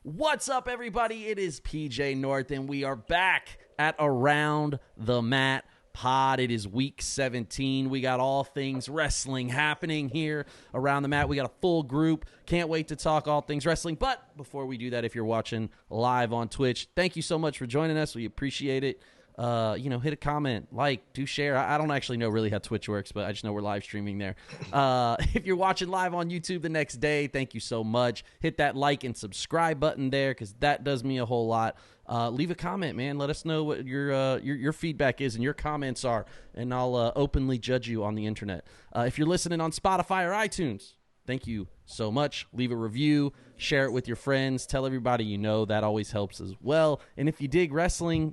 What's up, everybody? It is PJ North, and we are back at Around the Mat Pod. It is week 17. We got all things wrestling happening here around the mat. We got a full group. Can't wait to talk all things wrestling. But before we do that, if you're watching live on Twitch, thank you so much for joining us. We appreciate it. Hit a comment, like, do share. I don't actually know really how Twitch works, but I just know we're live streaming there. If you're watching live on YouTube the next day, thank you so much. Hit that like and subscribe button there because that does me a whole lot. Leave a comment, man. Let us know what your feedback is and your comments are, and I'll openly judge you on the internet. If you're listening on Spotify or iTunes, thank you so much. Leave a review, share it with your friends, tell everybody you know. That always helps as well. And if you dig wrestling,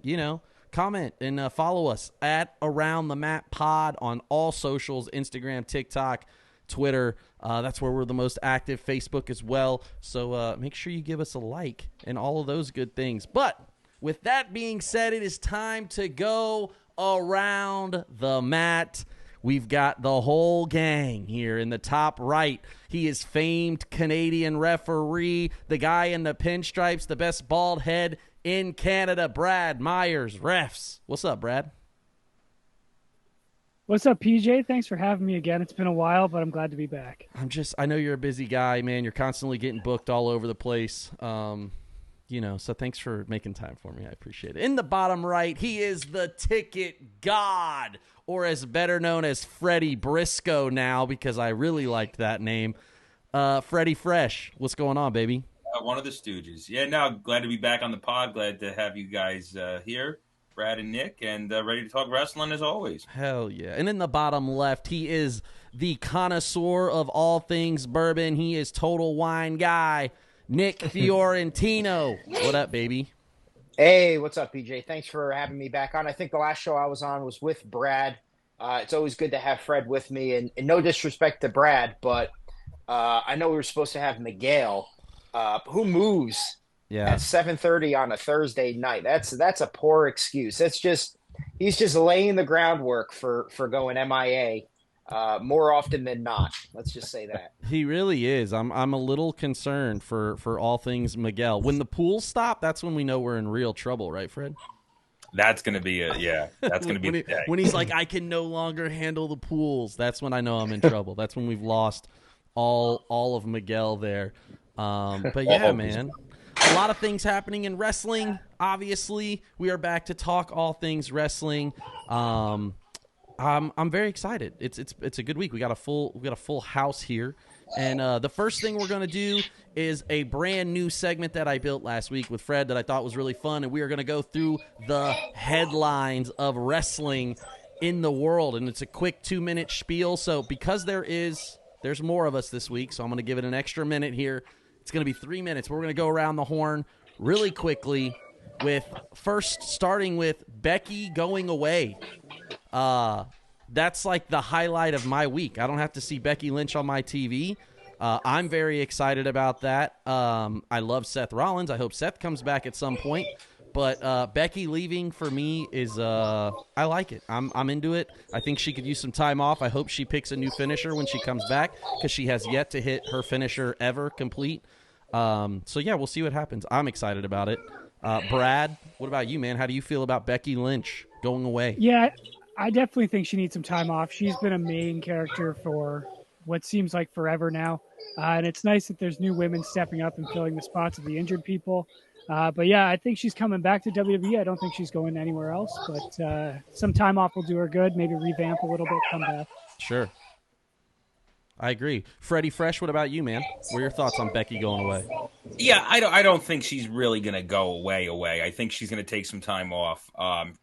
comment and follow us at AroundTheMatPod on all socials, Instagram, TikTok, Twitter. That's where we're the most active, Facebook as well. So make sure you give us a like and all of those good things. But with that being said, it is time to go around the mat. We've got the whole gang here in the top right. He is famed Canadian referee, the guy in the pinstripes, the best bald head in Canada, Brad Myers, refs. What's up, Brad? What's up, PJ? Thanks for having me again. It's been a while, but I'm glad to be back. I know you're a busy guy, man. You're constantly getting booked all over the place. So thanks for making time for me. I appreciate it. In the bottom right, he is the Ticket God, or as better known as Freddie Briscoe now, because I really liked that name. Freddie Fresh. What's going on, baby? One of the Stooges. Yeah, no, glad to be back on the pod. Glad to have you guys here, Brad and Nick, and ready to talk wrestling as always. Hell yeah. And in the bottom left, he is the connoisseur of all things bourbon. He is total wine guy, Nick Fiorentino. What up, baby? Hey, what's up, PJ? Thanks for having me back on. I think the last show I was on was with Brad. It's always good to have Fred with me, and no disrespect to Brad, but I know we were supposed to have Miguel. Who moves at 7:30 on a Thursday night? That's a poor excuse. He's just laying the groundwork for going MIA more often than not. Let's just say that. He really is. I'm a little concerned for all things Miguel. When the pools stop, that's when we know we're in real trouble, right, Fred? That's going to be that's going to be when he's like, I can no longer handle the pools. That's when I know I'm in trouble. That's when we've lost all of Miguel there. But yeah, man, a lot of things happening in wrestling. Obviously, we are back to talk all things wrestling. I'm very excited. It's a good week. We got a full house here, and the first thing we're gonna do is a brand new segment that I built last week with Fred that I thought was really fun, and we are gonna go through the headlines of wrestling in the world, and it's a quick 2-minute spiel. So because there's more of us this week, so I'm gonna give it an extra minute here. It's going to be 3 minutes. We're going to go around the horn really quickly with first starting with Becky going away. That's like the highlight of my week. I don't have to see Becky Lynch on my TV. I'm very excited about that. I love Seth Rollins. I hope Seth comes back at some point. But Becky leaving for me is I like it. I'm into it. I think she could use some time off. I hope she picks a new finisher when she comes back because she has yet to hit her finisher ever complete. So yeah, we'll see what happens. I'm excited about it. Brad, what about you, man? How do you feel about Becky Lynch going away? Yeah, I definitely think she needs some time off. She's been a main character for what seems like forever now. And it's nice that there's new women stepping up and filling the spots of the injured people. But yeah, I think she's coming back to WWE. I don't think she's going anywhere else, but some time off will do her good. Maybe revamp a little bit, come back. Sure. I agree. Freddie Fresh, what about you, man? What are your thoughts on Becky going away? Yeah, I don't think she's really going to go away. I think she's going to take some time off,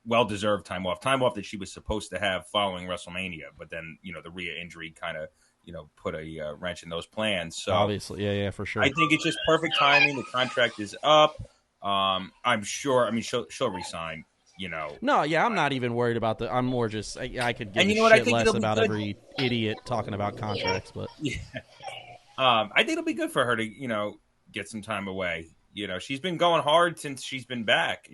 well-deserved time off that she was supposed to have following WrestleMania. But then, the Rhea injury kind of, put a wrench in those plans. So obviously, yeah, for sure. I think it's just perfect timing. The contract is up. I'm sure. I mean, she'll resign. No, yeah, I'm not even worried about I'm more just I could give a shit less about every idiot talking about contracts, but yeah. I think it'll be good for her to get some time away. She's been going hard since she's been back.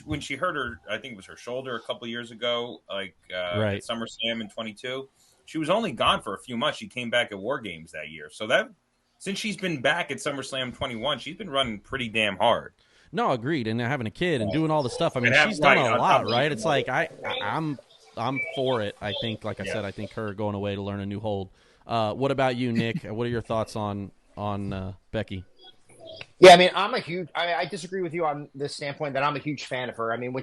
When she hurt her, I think it was her shoulder a couple of years ago, right. At SummerSlam in 22. She was only gone for a few months. She came back at War Games that year, so that since she's been back at SummerSlam 21, she's been running pretty damn hard. No, agreed. And having a kid and doing all the stuff. I mean, And she's done right, a lot, on right? It's like I'm for it. I think, like I Yeah. said, I think her going away to learn a new hold. What about you, Nick? What are your thoughts on Becky? Yeah, I mean, I disagree with you on this standpoint that I'm a huge fan of her. I mean, when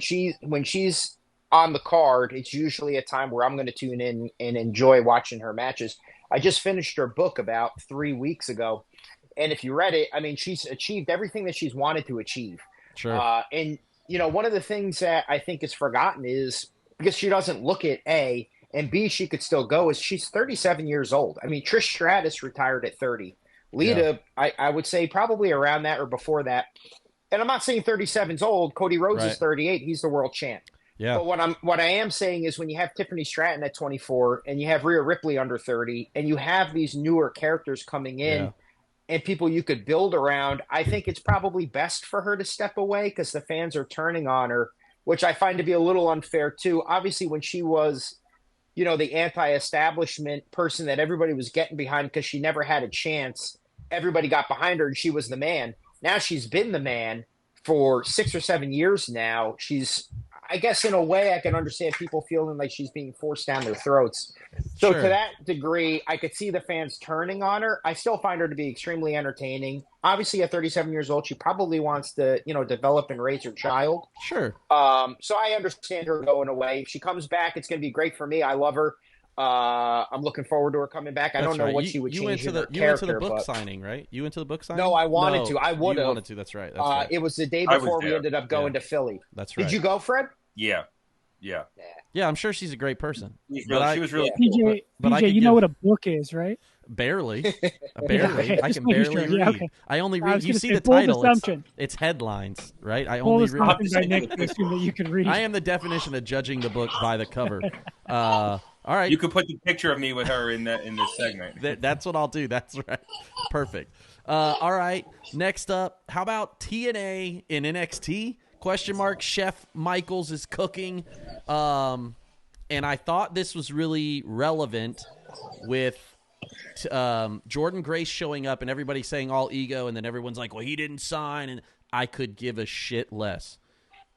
she's on the card, it's usually a time where I'm going to tune in and enjoy watching her matches. I just finished her book about 3 weeks ago, and if you read it, I mean, she's achieved everything that she's wanted to achieve. Sure. And one of the things that I think is forgotten is because she doesn't look at A and B, she could still go. Is she's 37 years old. I mean, Trish Stratus retired at 30. Lita, yeah. I would say probably around that or before that. And I'm not saying 37's old. Cody Rhodes is 38. He's the world champ. Yeah. But what I am saying is when you have Tiffany Stratton at 24 and you have Rhea Ripley under 30 and you have these newer characters coming in and people you could build around, I think it's probably best for her to step away because the fans are turning on her, which I find to be a little unfair too. Obviously, when she was, the anti-establishment person that everybody was getting behind because she never had a chance, everybody got behind her and she was the man. Now she's been the man for 6 or 7 years now. I guess in a way I can understand people feeling like she's being forced down their throats. So to that degree, I could see the fans turning on her. I still find her to be extremely entertaining. Obviously, at 37 years old, she probably wants to, develop and raise her child. Sure. So I understand her going away. If she comes back, it's going to be great for me. I love her. I'm looking forward to her coming back. I don't know what she would change in her character. You went to the book signing, right? You went to the book signing? No, I wanted to. I would have. You wanted to. That's right. That's right. It was the day before we ended up going to Philly. That's right. Did you go, Fred? Yeah. Yeah, I'm sure she's a great person. She was really cool. PJ, you know what a book is, right? Barely. Okay, I can barely read. Yeah, okay. I only read. You see the title. It's headlines, right? I only read. By Nick to assume that you can read. I am the definition of judging the book by the cover. All right. You could put the picture of me with her in this segment. That's what I'll do. That's right. Perfect. All right. Next up, how about TNA in NXT? ? Chef Michaels is cooking. And I thought this was really relevant with Jordan Grace showing up and everybody saying all ego, and then everyone's like, well, he didn't sign, and I could give a shit less.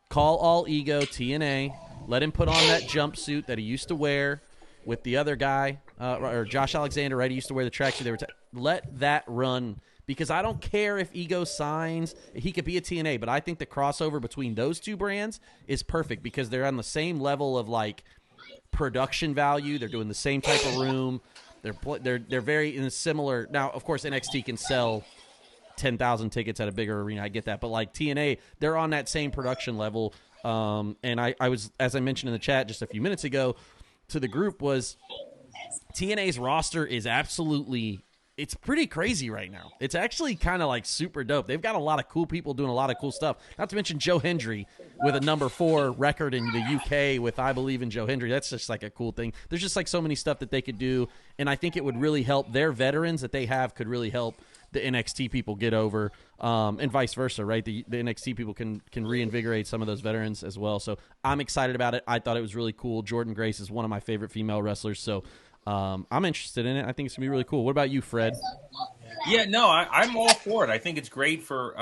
Call all ego TNA. Let him put on that jumpsuit that he used to wear with the other guy, or Josh Alexander, right? He used to wear the tracksuit. Let that run. Because I don't care if Ego signs. He could be a TNA, but I think the crossover between those two brands is perfect because they're on the same level of, like, production value. They're doing the same type of room. They're very in a similar – now, of course, NXT can sell 10,000 tickets at a bigger arena. I get that. But, like, TNA, they're on that same production level. And I was, as I mentioned in the chat just a few minutes ago to the group, was TNA's roster is absolutely – it's pretty crazy right now. It's actually kind of like super dope. They've got a lot of cool people doing a lot of cool stuff. Not to mention Joe Hendry with a number 4 record in the UK with I Believe in Joe Hendry. That's just like a cool thing. There's just like so many stuff that they could do, and I think it would really help their veterans that they have could really help the NXT people get over, and vice versa, right? The NXT people can reinvigorate some of those veterans as well. So I'm excited about it. I thought it was really cool. Jordan Grace is one of my favorite female wrestlers, so I'm interested in it. I think it's going to be really cool. What about you, Fred? Yeah, no, I'm all for it. I think it's great for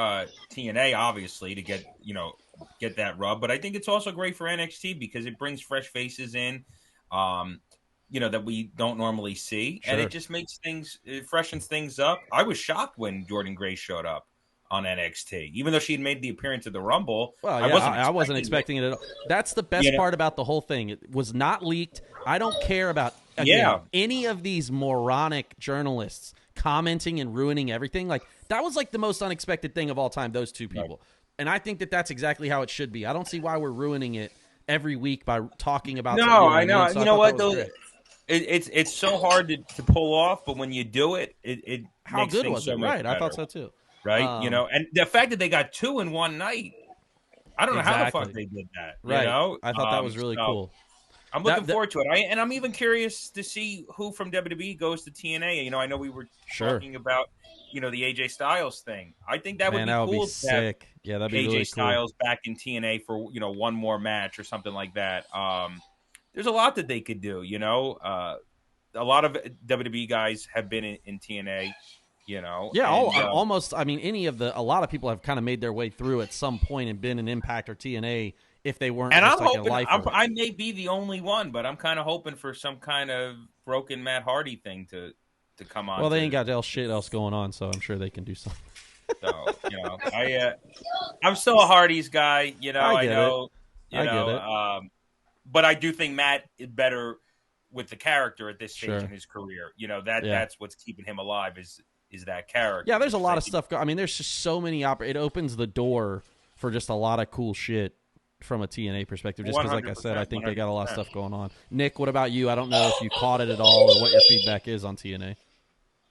TNA, obviously, to get that rub. But I think it's also great for NXT because it brings fresh faces in, that we don't normally see. Sure. And it just it freshens things up. I was shocked when Jordan Grace showed up on NXT, even though she had made the appearance at the Rumble. Well, yeah, I wasn't expecting it at all. That's the best part about the whole thing. It was not leaked. I don't care about any of these moronic journalists commenting and ruining everything. Like, that was like the most unexpected thing of all time, those two people. Right. And I think that that's exactly how it should be. I don't see why we're ruining it every week by talking about something. No, I know. You know what, though? It's so hard to pull off, but when you do it, it how makes good things was so it? much Right, better. I thought so too. Right, and the fact that they got 2 in one night, I don't know how the fuck they did that. Right, you know? I thought that was really cool. I'm looking forward to it. I'm even curious to see who from WWE goes to TNA. I know we were talking about, the AJ Styles thing. I think that would be cool. Be sick. Yeah, that'd be AJ really Styles cool. back in TNA for one more match or something like that. There's a lot that they could do. A lot of WWE guys have been in TNA. you know. Yeah, And, almost. I mean, a lot of people have kind of made their way through at some point and been an Impact or TNA if they weren't. And just I'm like hoping a lifer. I may be the only one, but I'm kind of hoping for some kind of broken Matt Hardy thing to come on. Well, they ain't got shit else going on, so I'm sure they can do something. So, you know, I'm still a Hardy's guy. You know, I know. Get it. But I do think Matt is better with the character at this stage Sure. in his career. You know, that's what's keeping him alive is that character. Yeah, there's a lot of stuff. I mean, there's just so many. It opens the door for just a lot of cool shit from a TNA perspective. Just because, like I said, I think they got a lot of stuff going on. Nick, what about you? I don't know if you caught it at all or what your feedback is on TNA.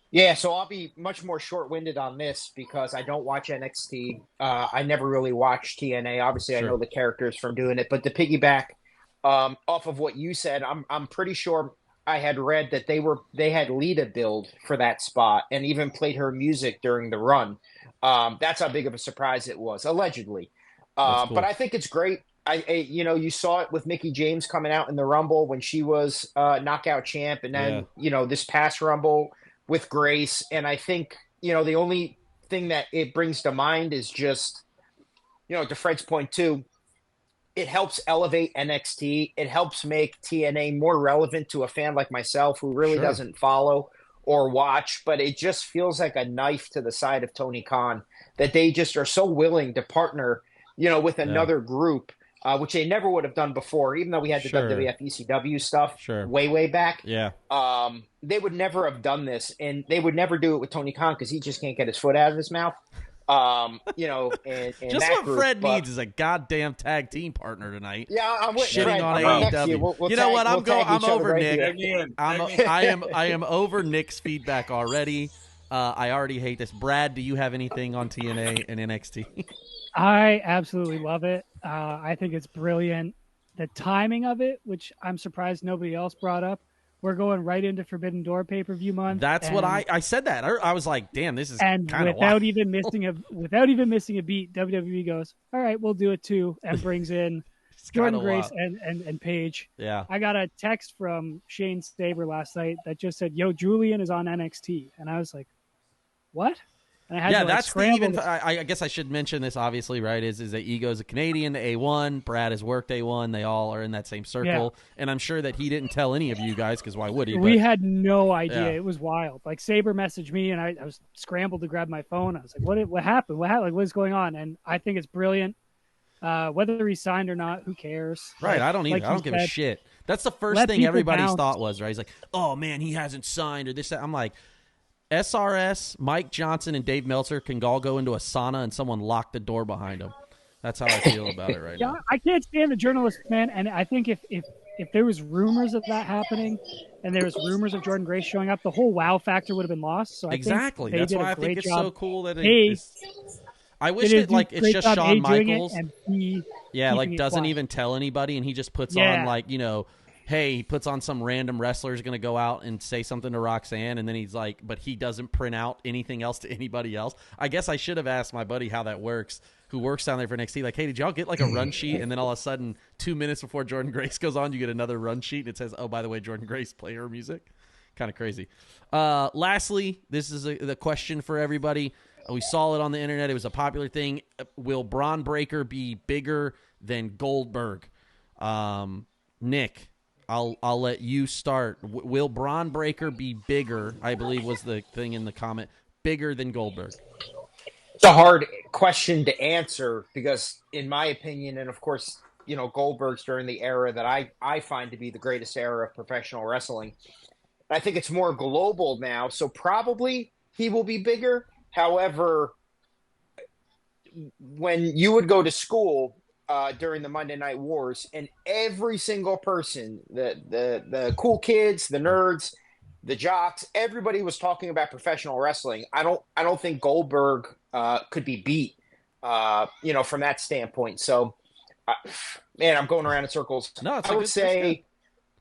Yeah, so I'll be much more short-winded on this because I don't watch NXT. I never really watched TNA. Obviously, Sure. I know the characters from doing it. But to piggyback off of what you said, I'm pretty sure I had read that they had Lita billed for that spot and even played her music during the run. That's how big of a surprise it was, allegedly. Cool. But I think it's great. You saw it with Mickie James coming out in the Rumble when she was knockout champ, and then this past Rumble with Grace. And I think the only thing that it brings to mind is just to Fred's point too. It helps elevate NXT. It helps make TNA more relevant to a fan like myself who really doesn't follow or watch, but it just feels like a knife to the side of Tony Khan that they just are so willing to partner, with another group, which they never would have done before, even though we had the WWF ECW stuff way back. Yeah. They would never have done this, and they would never do it with Tony Khan because he just can't get his foot out of his mouth. And just that what group, Fred needs is a goddamn tag team partner tonight. Yeah, I'm with shitting Fred. on I'm AEW. you know what? I'm over right Nick. I am over Nick's feedback already. I already hate this. Brad, do you have anything on TNA and NXT? I absolutely love it. I think it's brilliant. The timing of it, which I'm surprised nobody else brought up. We're going right into Forbidden Door pay-per-view month. That's what I said that. I was like, damn, this is kind of without even missing a beat, WWE goes, all right, we'll do it too, and brings in Jordan Grace and Paige. Yeah. I got a text from Shane Staber last night that just said, yo, Julian is on NXT. And I was like, what? And I had to that's scramble. I guess I should mention this, obviously, right? Is that Ego's a Canadian, the A1. Brad has worked A1. They all are in that same circle. Yeah. And I'm sure that he didn't tell any of you guys because why would he? We had no idea. Yeah. It was wild. Like, Saber messaged me, and I was scrambled to grab my phone. I was like, what happened? Like, what is going on? And I think it's brilliant. Whether he's signed or not, who cares? Right. I don't either. I don't give a shit. That's the first thing everybody's thought was, right? He's like, oh, man, he hasn't signed or this, that. I'm like, SRS, Mike Johnson, and Dave Meltzer can all go into a sauna and someone lock the door behind them. That's how I feel about it right now. I can't stand the journalists, man. And I think if there was rumors of that happening and there was rumors of Jordan Grace showing up, the whole wow factor would have been lost. So exactly. That's why I think it's so cool that I wish it's just Shawn Michaels. It doesn't even tell anybody, and he just puts on hey, he puts on some random wrestler is going to go out and say something to Roxanne, and then he's like, but he doesn't print out anything else to anybody else. I guess I should have asked my buddy how that works, who works down there for NXT. Like, hey, did y'all get like a run sheet? And then all of a sudden, 2 minutes before Jordan Grace goes on, you get another run sheet, and it says, oh, by the way, Jordan Grace, play her music. Kind of crazy. Lastly, this is the question for everybody. We saw it on the internet. It was a popular thing. Will Bron Breakker be bigger than Goldberg? Nick, I'll let you start. Will Bron Breakker be bigger? I believe was the thing in the comment. Bigger than Goldberg? It's a hard question to answer because, in my opinion, and of course, Goldberg's during the era that I find to be the greatest era of professional wrestling. I think it's more global now, so probably he will be bigger. However, when you would go to school during the Monday Night Wars, and every single person, the cool kids, the nerds, the jocks, everybody was talking about professional wrestling. I don't think Goldberg could be beat, from that standpoint. So, man, I'm going around in circles. No,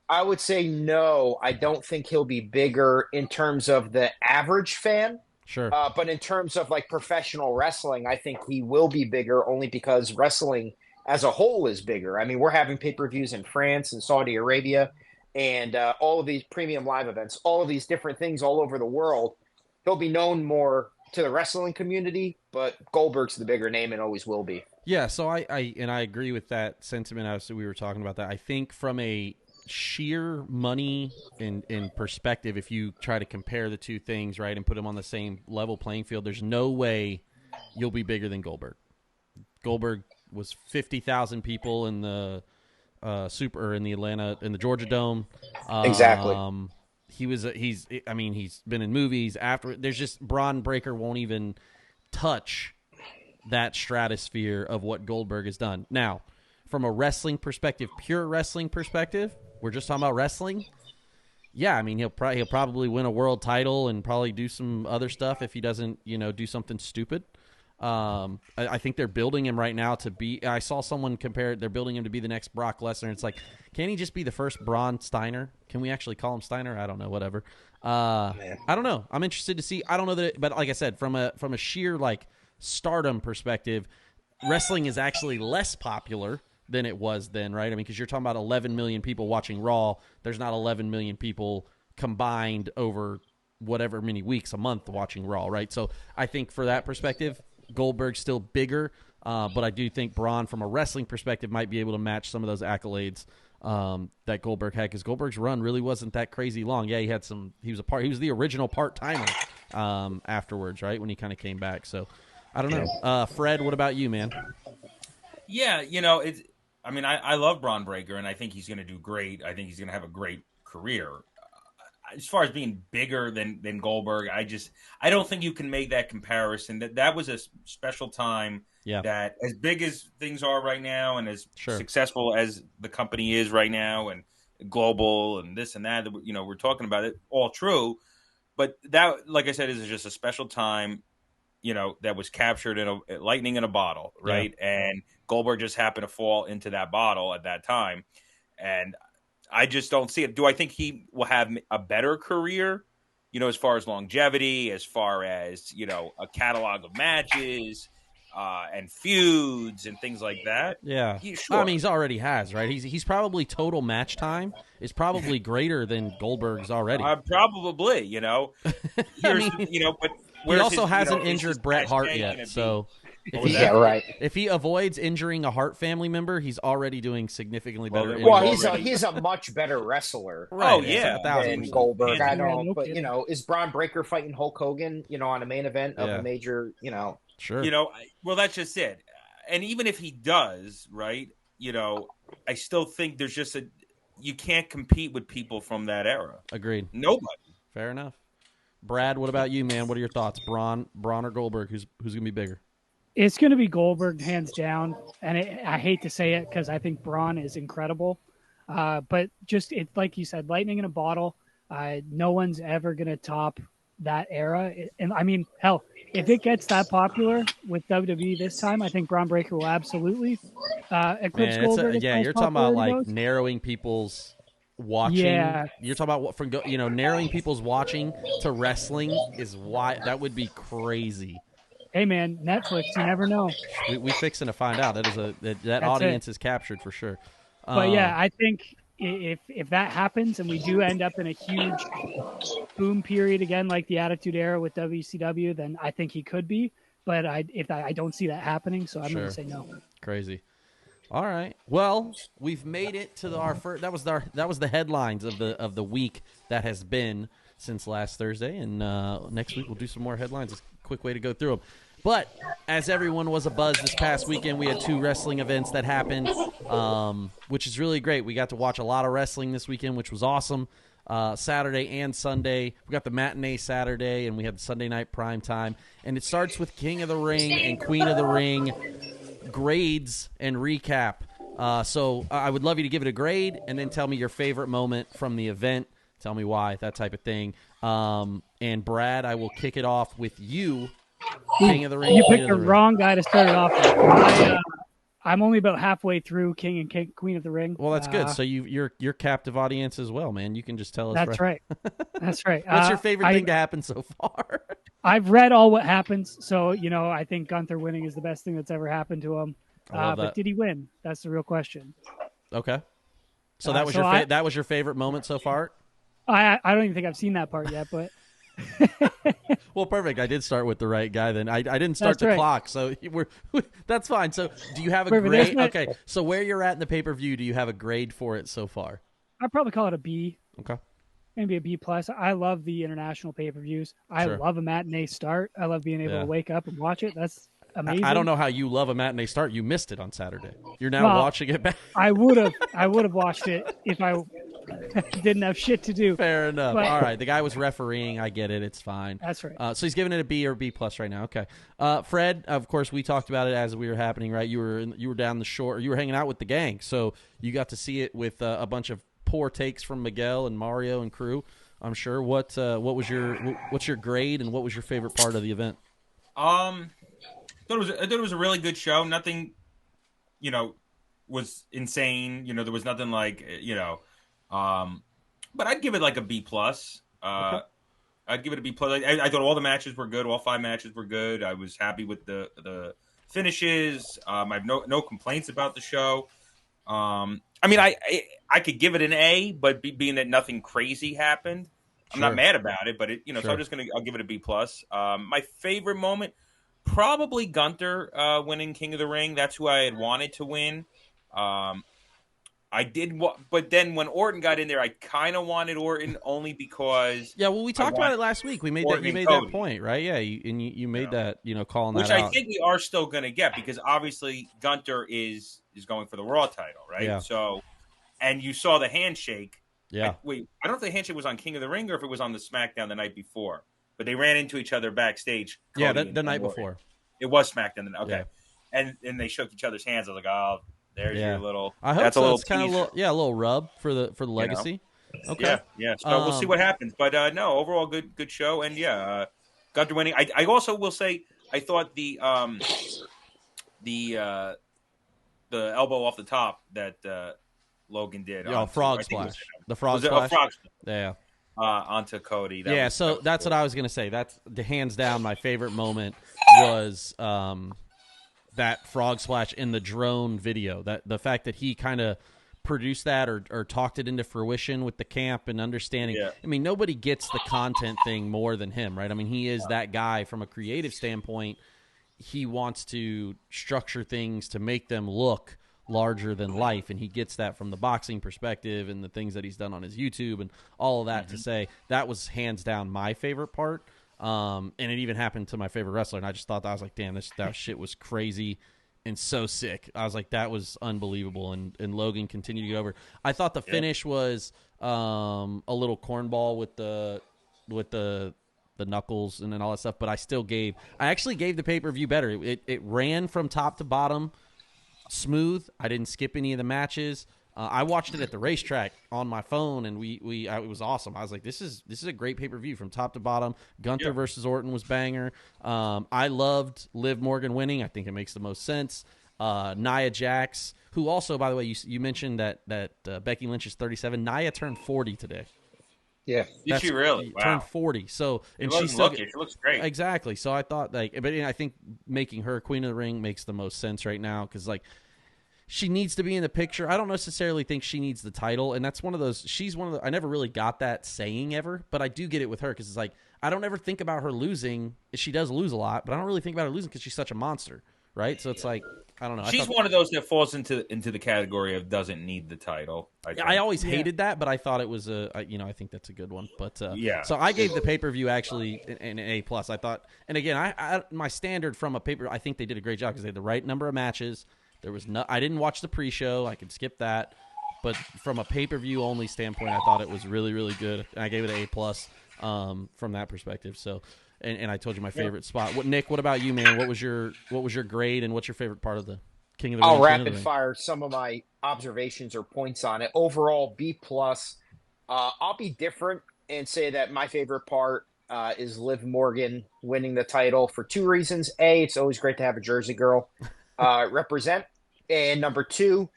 I would say no. I don't think he'll be bigger in terms of the average fan. Sure. But in terms of like professional wrestling, I think he will be bigger only because wrestling as a whole is bigger. I mean, we're having pay-per-views in France and Saudi Arabia and all of these premium live events, all of these different things all over the world. he'll be known more to the wrestling community, but Goldberg's the bigger name and always will be. Yeah, so I agree with that sentiment. Obviously, we were talking about that. I think from a sheer money in perspective, if you try to compare the two things, right, and put them on the same level playing field, there's no way you'll be bigger than Goldberg. Goldberg was 50,000 people in the in the Georgia Dome. Exactly. He's been in movies after. There's just Bron Breakker won't even touch that stratosphere of what Goldberg has done. Now, from a wrestling perspective, pure wrestling perspective, we're just talking about wrestling. Yeah, I mean he'll probably win a world title and probably do some other stuff if he doesn't do something stupid. I think they're building him right now to be. I saw someone compare it. They're building him to be the next Brock Lesnar. It's like, can he just be the first Braun Steiner? Can we actually call him Steiner? I don't know. Whatever. I don't know. I'm interested to see. I don't know that, but like I said, from a sheer stardom perspective, wrestling is actually less popular than it was then, right? I mean, because you're talking about 11 million people watching Raw. There's not 11 million people combined over whatever many weeks, a month watching Raw, right? So I think for that perspective, Goldberg's still bigger, but I do think Braun, from a wrestling perspective, might be able to match some of those accolades that Goldberg had, because Goldberg's run really wasn't that crazy long. Yeah, he had some. He was the original part-timer afterwards, right, when he kind of came back. So I don't know. Fred, what about you, man? Yeah, I love Bron Breakker, and I think he's going to do great. I think he's going to have a great career. As far as being bigger than Goldberg, I don't think you can make that comparison. That was a special time. Yeah. That as big as things are right now, and as Sure. successful as the company is right now, and global and this and that, we're talking about it, all true. But that, like I said, is just a special time, that was captured in a lightning in a bottle, right? Yeah. And Goldberg just happened to fall into that bottle at that time, and I just don't see it. Do I think he will have a better career, as far as longevity, as far as, a catalog of matches and feuds and things like that? Yeah. Sure. I mean, he's already has, right? He's probably total match time is probably greater than Goldberg's already. Probably, but he also hasn't injured Bret Hart yet, so... If he avoids injuring a Hart family member, he's already doing significantly better. Well, he's a much better wrestler. Right. Oh yeah, than Goldberg. I don't. But is Bron Breakker fighting Hulk Hogan? On a main event of a major. Sure. Well, that's just it. And even if he does, right? I still think there's just you can't compete with people from that era. Agreed. Nobody. Fair enough. Brad, what about you, man? What are your thoughts? Braun or Goldberg? Who's gonna be bigger? It's going to be Goldberg, hands down. And I hate to say it because I think Braun is incredible. But just like you said, lightning in a bottle. No one's ever going to top that era. And I mean, hell, if it gets that popular with WWE this time, I think Bron Breakker will absolutely eclipse Goldberg. You're talking about narrowing people's watching. Yeah. You're talking about narrowing people's watching to wrestling is why that would be crazy. Hey man, Netflix, you never know. We fixing to find out. That audience is captured for sure. But yeah, I think if that happens and we do end up in a huge boom period again, like the Attitude Era with WCW, then I think he could be. But I don't see that happening, so I'm going to say no. Crazy. All right. Well, we've made it to our first. That was the headlines of the week that has been since last Thursday, and next week we'll do some more headlines. It's a quick way to go through them. But as everyone was abuzz this past weekend, we had 2 wrestling events that happened, which is really great. We got to watch a lot of wrestling this weekend, which was awesome. Saturday and Sunday. We got the matinee Saturday, and we had the Sunday night prime time. And it starts with King of the Ring and Queen of the Ring grades and recap. So I would love you to give it a grade and then tell me your favorite moment from the event. Tell me why, that type of thing. And Brad, I will kick it off with you. King of the Ring. You picked the wrong guy to start it off with. I'm only about halfway through King and Queen of the Ring. Well, that's good. So you're captive audience as well, man. You can just tell us. That's right. That's right. What's your favorite thing to happen so far? I've read all what happens, so I think Gunther winning is the best thing that's ever happened to him. But did he win? That's the real question. Okay. So that was that was your favorite moment so far? I don't even think I've seen that part yet, but Well, perfect. I did start with the right guy then. I didn't start That's right. clock, so that's fine. So do you have a Perfect. grade? Okay, so where you're at in the pay-per-view, do you have a grade for it so far? I'd probably call it a B. Okay. Maybe a B plus. I love the international pay-per-views. I love a matinee start. I love being able to wake up and watch it. That's amazing. I don't know how you love a matinee start. You missed it on Saturday. You're now watching it back. I would have watched it if I didn't have shit to do. Fair enough. All right. The guy was refereeing. I get it. It's fine. That's right. So he's giving it a B or B plus right now. Okay. Fred, of course, we talked about it as we were happening, right? You were down the shore. You were hanging out with the gang, so you got to see it with a bunch of poor takes from Miguel and Mario and crew. I'm sure. What's your grade and what was your favorite part of the event? I thought it was a really good show. Nothing, was insane. There was nothing like, but I'd give it like a B plus. Okay. I'd give it a B plus. I thought all the matches were good. All 5 matches were good. I was happy with the finishes. I have no complaints about the show. I could give it an A, but being that nothing crazy happened, I'm not mad about it. But so I'll give it a B plus. My favorite moment, probably Gunther winning King of the Ring. That's who I had wanted to win. I did, but then when Orton got in there, I kind of wanted Orton only because. Yeah, well, we talked about it last week. We made Orton that. You made Cody. that point, right? Yeah, you made that. Calling which that out. I think we are still going to get because obviously Gunther is going for the Raw title, right? Yeah. So, and you saw the handshake. Yeah. I don't know if the handshake was on King of the Ring or if it was on the SmackDown the night before, but they ran into each other backstage. Yeah, Cody the night Orton. before. It was SmackDown. Okay, Yeah. And they shook each other's hands. I was like, oh, there's your little. I hope that's so. a little It's kind of a little rub for the legacy. Okay. Yeah. So we'll see what happens. But no, overall good show. And Gunther winning. I also will say I thought the elbow off the top that Logan did. Frog splash. The frog splash. Yeah. Onto Cody. That's cool. what I was going to say. That's the hands down my favorite moment was that frog splash in the drone video. That the fact that he kind of produced that or talked it into fruition with the camp and understanding. Yeah. I mean, nobody gets the content thing more than him, right? I mean, he is that guy from a creative standpoint. He wants to structure things to make them look larger than life, and he gets that from the boxing perspective and the things that he's done on his YouTube and all of that to say that was hands down my favorite part. And it even happened to my favorite wrestler, and I just thought that I was like, damn, that shit was crazy and so sick. I was like, that was unbelievable, and Logan continued to get over. I thought the finish was a little cornball with the knuckles and then all that stuff, but I actually gave the pay-per-view better. It ran from top to bottom smooth. I didn't skip any of the matches. I watched it at the racetrack on my phone, and it was awesome. I was like, this is a great pay-per-view from top to bottom. Gunther versus Orton was banger. I loved Liv Morgan winning. I think it makes the most sense. Nia Jax, who also, by the way, you mentioned that Becky Lynch is 37. Nia turned 40 today. Yeah. Did she really? Wow. Turned 40. So, and she looks great. Exactly. So I thought but I think making her Queen of the Ring makes the most sense right now because she needs to be in the picture. I don't necessarily think she needs the title, and that's one of those. She's one of the. I never really got that saying ever, but I do get it with her because it's like I don't ever think about her losing. She does lose a lot, but I don't really think about her losing because she's such a monster, right? So it's like I don't know. She's one of those that falls into the category of doesn't need the title. I always hated that, but I thought it was I think that's a good one. But so I gave the pay-per-view actually an A plus. I thought, and again, I my standard from a paper. I think they did a great job because they had the right number of matches. There was I didn't watch the pre-show. I could skip that. But from a pay-per-view only standpoint, I thought it was really, really good. And I gave it an A plus from that perspective. So, and I told you my favorite spot. Nick, what about you, man? What was your grade and what's your favorite part of the King of the Ring? I'll rapid fire some of my observations or points on it. Overall, B plus. I'll be different and say that my favorite part is Liv Morgan winning the title for 2 reasons. A, it's always great to have a Jersey girl represent. And number 2,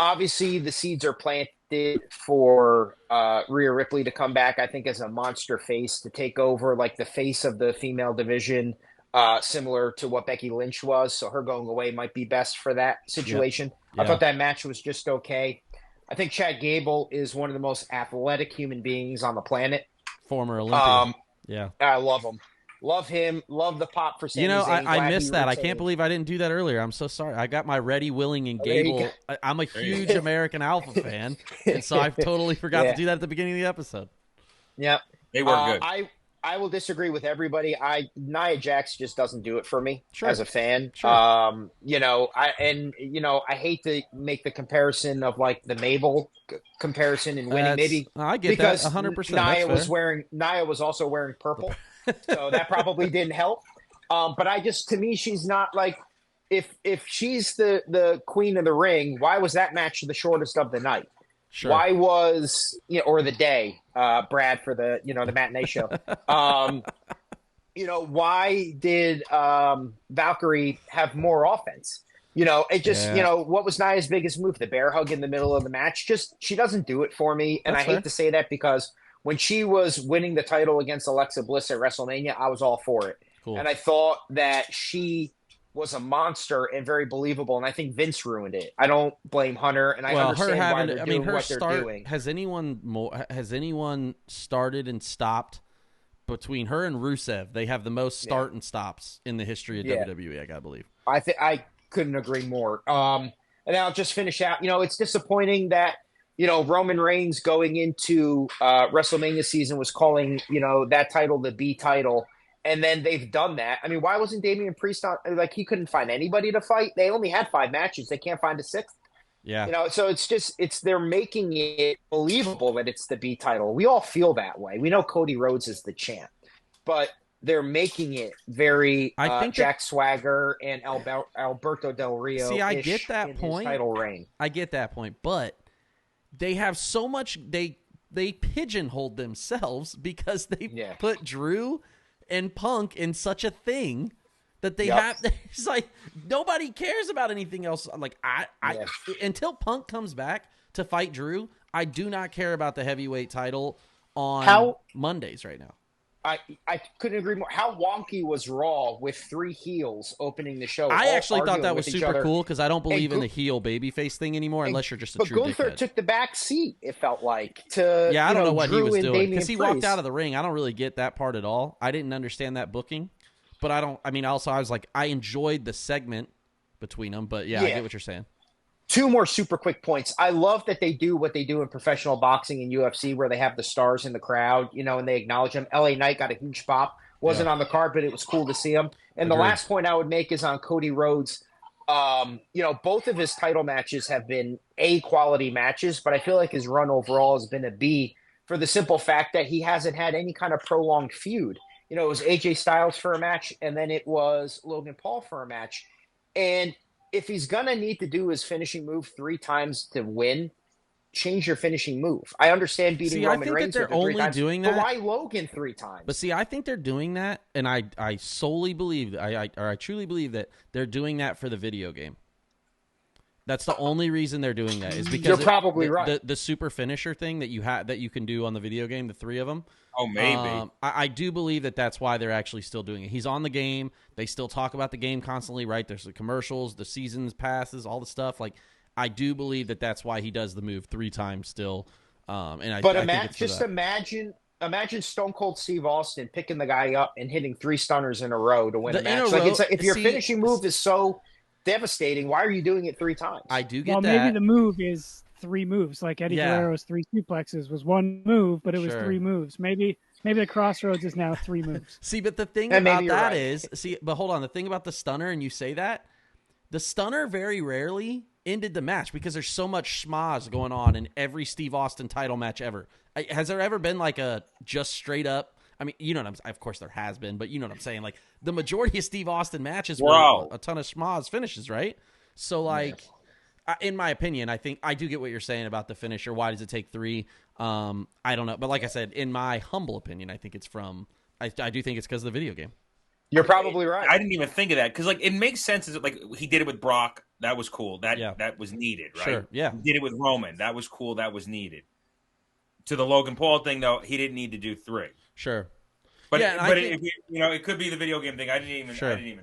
obviously the seeds are planted for Rhea Ripley to come back, I think, as a monster face to take over like the face of the female division, similar to what Becky Lynch was. So her going away might be best for that situation. Yeah. I thought that match was just okay. I think Chad Gable is one of the most athletic human beings on the planet. Former Olympian. Yeah. I love him. Love him. Love the pop for Sami You know, Zayn. I missed that. I retained. can't believe I didn't do that earlier. I'm so sorry. I got my Ready, Willing, and There you Gable. I'm a huge American Alpha fan, and so I totally forgot to do that at the beginning of the episode. Yeah. They were good. I will disagree with everybody. Nia Jax just doesn't do it for me as a fan. Sure. You know, I hate to make the comparison of like the Mabel comparison and winning. Maybe I get because that 100%. Nia was also wearing purple, so that probably didn't help. But to me, she's not like if she's the queen of the ring. Why was that match the shortest of the night? Sure. Why was or the day, Brad, for the the matinee show? Why did Valkyrie have more offense? What was Nia's biggest move? The bear hug in the middle of the match. She doesn't do it for me, and I hate to say that because when she was winning the title against Alexa Bliss at WrestleMania, I was all for it, and I thought that she was a monster and very believable, and I think Vince ruined it. I don't blame Hunter, and I understand why they're doing what they're doing. Has anyone started and stopped between her and Rusev? They have the most start and stops in the history of WWE, I gotta believe. I couldn't agree more. And I'll just finish out. It's disappointing that Roman Reigns going into WrestleMania season was calling that title the B title. And then they've done that. I mean, why wasn't Damian Priest on? Like, he couldn't find anybody to fight. They only had 5 matches. They can't find a 6th. Yeah. So they're making it believable that it's the B title. We all feel that way. We know Cody Rhodes is the champ, but they're making it very Jack Swagger and Alberto Del Rio. See, I get that point. Title reign. I get that point, but they have so much. They pigeonholed themselves because they put Drew and Punk in such a thing that they have. It's like nobody cares about anything else. Like until Punk comes back to fight Drew, I do not care about the heavyweight title on Mondays right now. I couldn't agree more. How wonky was Raw with 3 heels opening the show? I actually thought that was super cool because I don't believe in the heel babyface thing anymore unless you're just a true dickhead. But Gunther took the back seat, it felt like. I don't know what Drew he was doing because he walked Priest. out of the ring. I don't really get that part at all. I didn't understand that booking. But also I was like, I enjoyed the segment between them. But I get what you're saying. 2 more super quick points. I love that they do what they do in professional boxing and UFC where they have the stars in the crowd, and they acknowledge them. LA Knight got a huge pop. Wasn't on the card, but it was cool to see him. And the last point I would make is on Cody Rhodes. Both of his title matches have been A quality matches, but I feel like his run overall has been a B for the simple fact that he hasn't had any kind of prolonged feud. It was AJ Styles for a match, and then it was Logan Paul for a match. And if he's going to need to do his finishing move 3 times to win, change your finishing move. I understand beating Roman Reigns with 3 times, doing that. But why Logan 3 times? But see, I think they're doing that, and I solely believe, I truly believe that they're doing that for the video game. That's the only reason they're doing that is because you're probably right. The super finisher thing that you can do on the video game, the 3 of them. Oh, maybe. I do believe that's why they're actually still doing it. He's on the game. They still talk about the game constantly, right? There's the commercials, the seasons passes, all the stuff. Like, I do believe that's why he does the move 3 times still. Imagine Stone Cold Steve Austin picking the guy up and hitting 3 stunners in a row to win a match. If your finishing move is so devastating, why are you doing it 3 times? I do get that. Well, maybe the move is 3 moves. Like Eddie Guerrero's 3 suplexes was 1 move, but it was 3 moves. Maybe the Crossroads is now 3 moves. See, but the thing about that is, but hold on. The thing about the stunner, and you say that, the stunner very rarely ended the match because there's so much schmoz going on in every Steve Austin title match ever. Has there ever been like a just straight up? I mean, you know what I'm saying? Of course there has been, but you know what I'm saying? Like the majority of Steve Austin matches were a ton of schmoz finishes, right? So like, in my opinion, I think I do get what you're saying about the finisher. Why does it take 3? I don't know. But like I said, in my humble opinion, I think it's I do think it's because of the video game. You're probably right. I didn't even think of that because like it makes sense. Like he did it with Brock, that was cool. That was needed, right? Sure, yeah. He did it with Roman, that was cool. That was needed. To the Logan Paul thing, though, he didn't need to do 3. Sure, but it could be the video game thing. I didn't even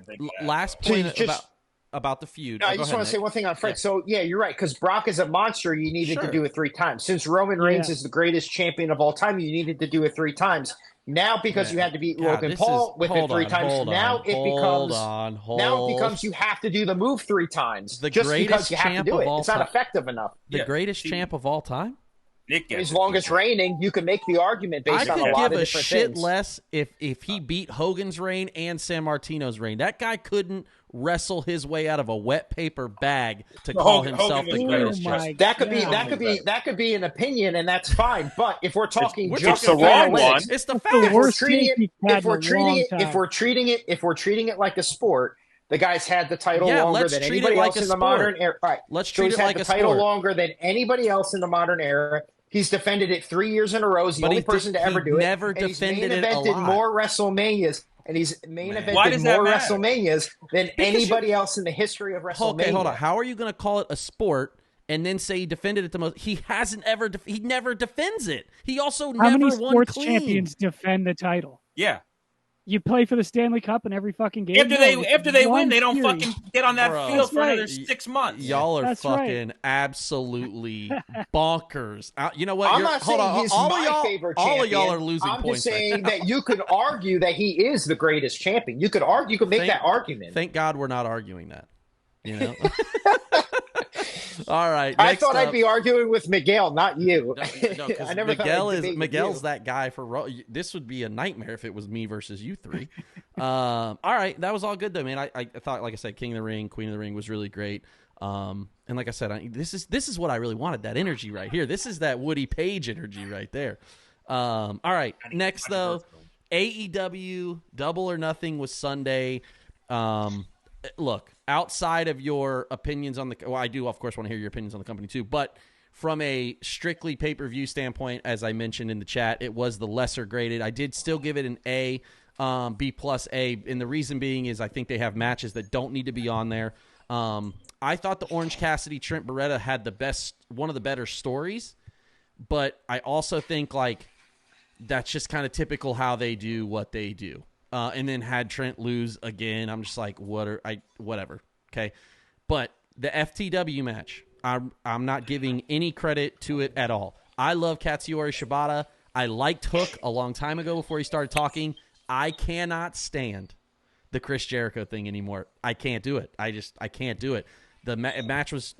think of that. Last point about about the feud. No, I Go just ahead, want to say Nick. one thing on Fred. Yeah. So, yeah, you're right, because Brock is a monster. You needed Sure. to do it 3 times. Since Roman Reigns is the greatest champion of all time, you needed to do it 3 times. Now, because you had to beat Logan Paul with it 3 times, now it becomes you have to do the move 3 times. The just greatest because you have to champ do of it. all It's not time. effective enough. The greatest champ of all time? Nick gets As long as reigning, you can make the argument based on a lot of I could give a different shit things. less if he beat Hogan's reign and San Martino's reign. That guy couldn't wrestle his way out of a wet paper bag to call himself the greatest champ. That could be an opinion, and that's fine. But if we're talking just the wrong one. It's the That's the fact. worst take he's had in a long time. If we're treating it like a sport, the guy's had the title longer let's than treat anybody it like else a in the sport. modern era. All right, Let's so treat he's it had like the a title sport. longer than anybody else in the modern era. He's defended it 3 years in a row. He's the only person to ever do it. Never And he's defended main it a evented lot. more WrestleManias, and he's main Why evented does that more matter? WrestleManias than anybody else in the history of WrestleMania. Okay, hold on. How are you going to call it a sport and then say he defended it the most? He hasn't ever. He never defends it. He also How never many won sports clean. champions defend the title? Yeah. You play for the Stanley Cup in every fucking game. After they win, they don't series. fucking get on that Bro. field That's for another right. 6 months. Y'all are That's right. fucking absolutely bonkers. You know what? I'm not hold saying on. he's all my of y'all, favorite all champion. of y'all are losing I'm points. just saying right now. that you could argue that he is the greatest champion. You could argue. You could make that argument. Thank God we're not arguing that. You know. All right. I next thought up- I'd be arguing with Miguel, not you. No, because I never thought Miguel I'd is debate with Miguel's you. that guy for this would be a nightmare if it was me versus you three. All right, that was all good though, man. I thought, like I said, King of the Ring, Queen of the Ring was really great. And like I said, this is what I really wanted, that energy right here. This is that Woody Page energy right there. All right, next though, AEW Double or Nothing was Sunday. Look, outside of your opinions on I do, of course, want to hear your opinions on the company too, but from a strictly pay-per-view standpoint, as I mentioned in the chat, it was the lesser graded. I did still give it an A, B plus A, and the reason being is I think they have matches that don't need to be on there. I thought the Orange Cassidy Trent Beretta had one of the better stories, but I also think like that's just kind of typical how they do what they do. And then had Trent lose again. I'm just like, whatever. Okay. But the FTW match, I'm not giving any credit to it at all. I love Katsuyori Shibata. I liked Hook a long time ago before he started talking. I cannot stand the Chris Jericho thing anymore. I can't do it. I can't do it. The match was,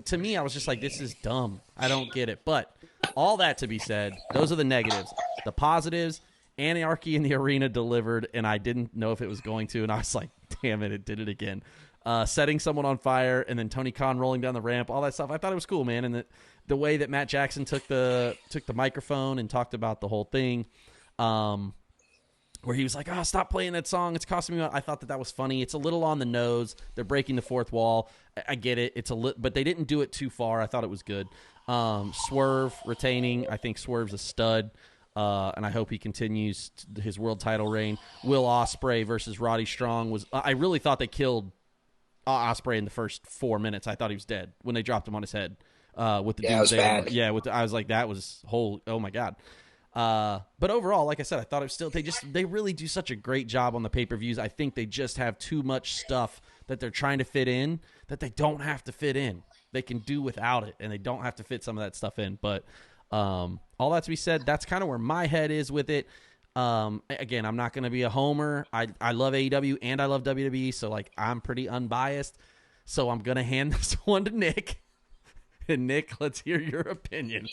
to me, I was just like, this is dumb. I don't get it. But all that to be said, those are the negatives. The positives, Anarchy in the Arena delivered, and I didn't know if it was going to, and I was like, damn it did it again. Setting someone on fire, and then Tony Khan rolling down the ramp, all that stuff. I thought it was cool, man, and the way that Matt Jackson took the microphone and talked about the whole thing, where he was like, stop playing that song, it's costing me. I thought that was funny. It's a little on the nose. They're breaking the fourth wall. I get it. But they didn't do it too far. I thought it was good. Swerve retaining. I think Swerve's a stud. And I hope he continues his world title reign. Will Ospreay versus Roddy Strong was. I really thought they killed Ospreay in the first 4 minutes. I thought he was dead when they dropped him on his head with the it was bad. Yeah, I was like, that was whole. Oh my god. But overall, like I said, I thought it was still. They really do such a great job on the pay-per-views. I think they just have too much stuff that they're trying to fit in that they don't have to fit in. They can do without it, and they don't have to fit some of that stuff in. But all that to be said, that's kind of where my head is with it. Again, I'm not going to be a homer. I love AEW and I love WWE, so like I'm pretty unbiased. So I'm going to hand this one to Nick. And Nick, let's hear your opinion.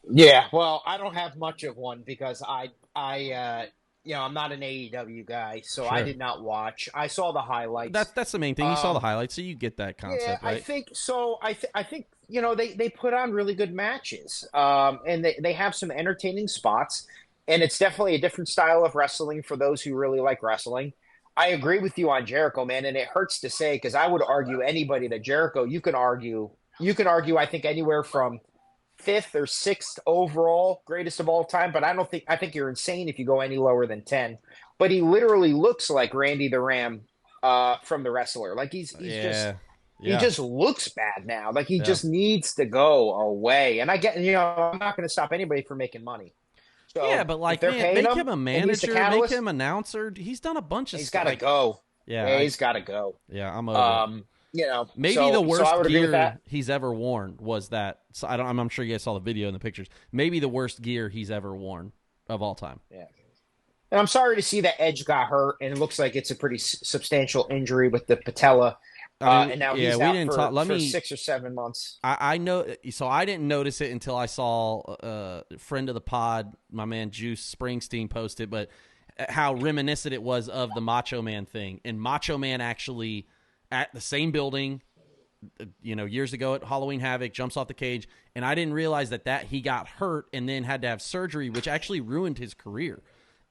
Yeah, well, I don't have much of one because I'm not an AEW guy, so Sure. I did not watch. I saw the highlights. That's the main thing. You saw the highlights, so you get that concept, right? I think so. I think they put on really good matches, and they have some entertaining spots, and it's definitely a different style of wrestling for those who really like wrestling. I agree with you on Jericho, man, and it hurts to say because I would argue anybody that Jericho. You can argue. I think anywhere from 5th or 6th overall greatest of all time, but I think you're insane if you go any lower than 10. But he literally looks like Randy the Ram from The Wrestler. Like he just looks bad now. Like he just needs to go away. And I get, I'm not going to stop anybody from making money. So yeah, but like, man, make him a manager, make him announcer. He's done a bunch of stuff. He's stuff. got to go. Yeah, he's got to go. Yeah, I'm over it. You know, maybe the worst so gear he's ever worn was that. So I'm sure you guys saw the video and the pictures. Maybe the worst gear he's ever worn of all time. Yeah. And I'm sorry to see that Edge got hurt, and it looks like it's a pretty substantial injury with the patella. And now he's out for 6 or 7 months. I know, so I didn't notice it until I saw a friend of the pod, my man Juice Springsteen, posted, but how reminiscent it was of the Macho Man thing. And Macho Man actually at the same building, years ago at Halloween Havoc, jumps off the cage, and I didn't realize that he got hurt and then had to have surgery, which actually ruined his career.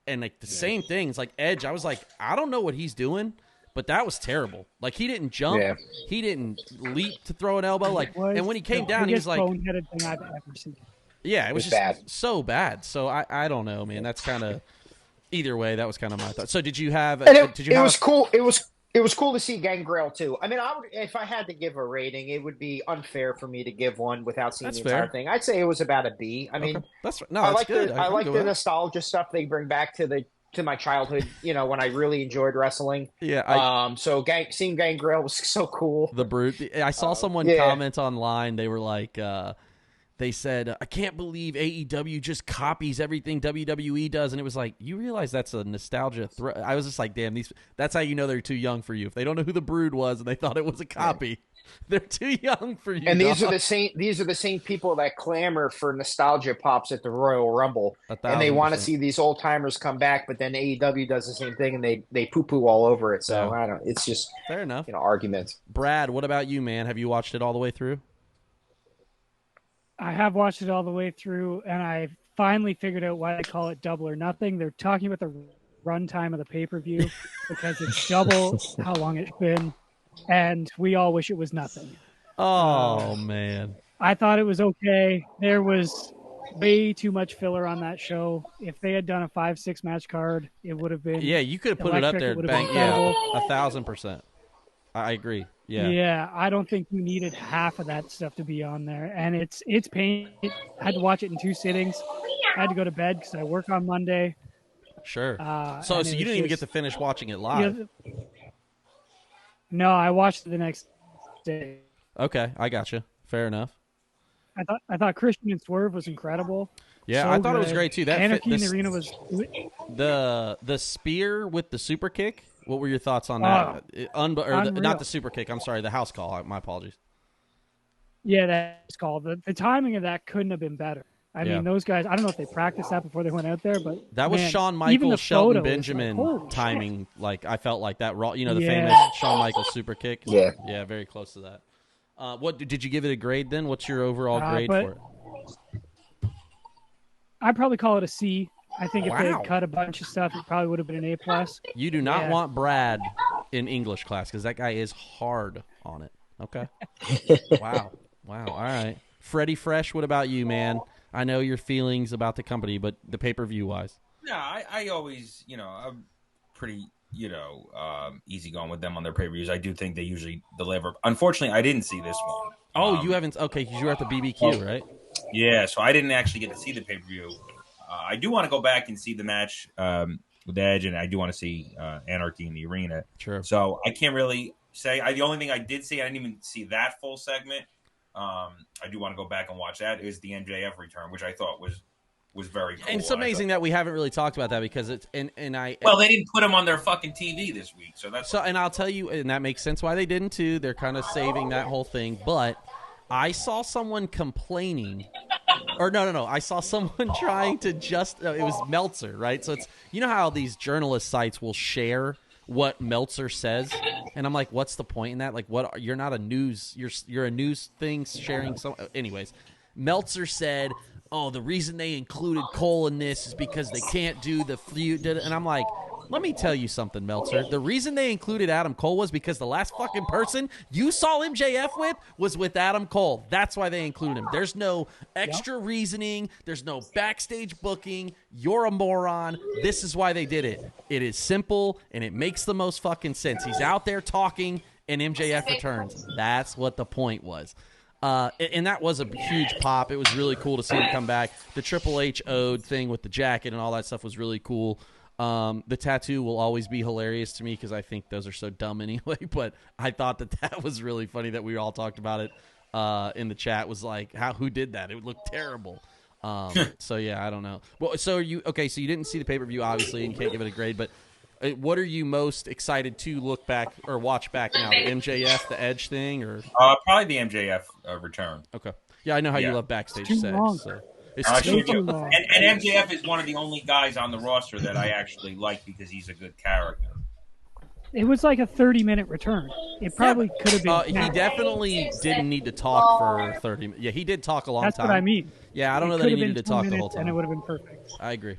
And like the same thing, it's like Edge. I was like, I don't know what he's doing, but that was terrible. Like he didn't jump, he didn't leap to throw an elbow. Like, and when he came down, he was like, boneheaded thing I've ever seen. Yeah, it was just bad. So bad. So I don't know, man. That's kind of either way. That was kind of my thought. So did you have? It was cool. It was cool to see Gangrel too. I mean, if I had to give a rating, it would be unfair for me to give one without seeing the entire thing. I'd say it was about a B. I mean, I like the nostalgia stuff they bring back to my childhood. When I really enjoyed wrestling. Yeah. So seeing Gangrel was so cool. The Brute. I saw someone comment online. They were like. They said, I can't believe AEW just copies everything WWE does. And it was like, you realize that's a nostalgia I was just like, damn, that's how you know they're too young for you. If they don't know who the Brood was and they thought it was a copy, they're too young for you. And these are the same people that clamor for nostalgia pops at the Royal Rumble. And they want to see these old timers come back, but then AEW does the same thing and they poo-poo all over it. So I don't it's just fair enough. Arguments. Brad, what about you, man? Have you watched it all the way through? I have watched it all the way through, and I finally figured out why they call it Double or Nothing. They're talking about the runtime of the pay-per-view because it's double how long it's been, and we all wish it was nothing. Oh, man. I thought it was okay. There was way too much filler on that show. If they had done a 5-6 match card, it would have been you could have put it up there. Bang, 1,000%. I agree. Yeah, I don't think you needed half of that stuff to be on there, and it's pain. I had to watch it in 2 sittings. I had to go to bed because I work on Monday. Sure. So you didn't even get to finish watching it live. No, I watched it the next day. Okay, I gotcha. Fair enough. I thought Christian and Swerve was incredible. Yeah, so I thought it was great too. That Anarchy in the Arena was the spear with the super kick. What were your thoughts on that? Not the super kick. I'm sorry, the house call. My apologies. Yeah, that's called. The timing of that couldn't have been better. I mean, those guys, I don't know if they practiced that before they went out there, but that was Shawn Michaels, Shelton Benjamin timing. Shit. Like I felt like that raw, the famous Shawn Michaels super kick. Yeah. Yeah, very close to that. What did you give it a grade then? What's your overall grade for it? I'd probably call it a C. I think if they had cut a bunch of stuff, it probably would have been an A+. You do not want Brad in English class because that guy is hard on it. Okay. Wow. All right. Freddie Fresh, what about you, man? I know your feelings about the company, but the pay-per-view wise. Yeah, I always, I'm pretty, easy going with them on their pay-per-views. I do think they usually deliver. Unfortunately, I didn't see this one. Oh, you haven't? Okay, because you were at the BBQ, right? Yeah, so I didn't actually get to see the pay-per-view. I do want to go back and see the match with Edge, and I do want to see Anarchy in the Arena. Sure. So I can't really say. The only thing I did see, I didn't even see that full segment. I do want to go back and watch that. Is the MJF return, which I thought was very cool. And it's amazing that we haven't really talked about that because it's they didn't put him on their fucking TV this week, so that's and I'll tell you, and that makes sense why they didn't too. They're kind of saving that whole thing, but I saw someone complaining. Or no. I saw someone trying to it was Meltzer, right? So it's, how these journalist sites will share what Meltzer says, and I'm like, what's the point in that? Like, what? You're not a news. You're a news thing sharing. Anyways, Meltzer said, "Oh, the reason they included Cole in this is because they can't do the feud." And I'm like, let me tell you something, Meltzer. The reason they included Adam Cole was because the last fucking person you saw MJF with was with Adam Cole. That's why they included him. There's no extra reasoning. There's no backstage booking. You're a moron. This is why they did it. It is simple, and it makes the most fucking sense. He's out there talking, and MJF returns. That's what the point was. And that was a huge pop. It was really cool to see him come back. The Triple H ode thing with the jacket and all that stuff was really cool. The tattoo will always be hilarious to me because I think those are so dumb anyway. But I thought that was really funny that we all talked about it in the chat. Was like, who did that? It looked terrible. So yeah, I don't know. Well, so are you okay? So you didn't see the pay-per-view obviously, and can't give it a grade. But what are you most excited to look back or watch back now? The MJF, the Edge thing, or probably the MJF return. Okay. Yeah, I know how you love backstage sex. So. It's too long. And MJF is one of the only guys on the roster that I actually like because he's a good character. It was like a 30-minute return. It probably could have been. He definitely didn't need to talk for 30 minutes. Yeah, he did talk a long time. That's what I mean. Yeah, I don't know that he needed to talk the whole time. And it would have been perfect. I agree.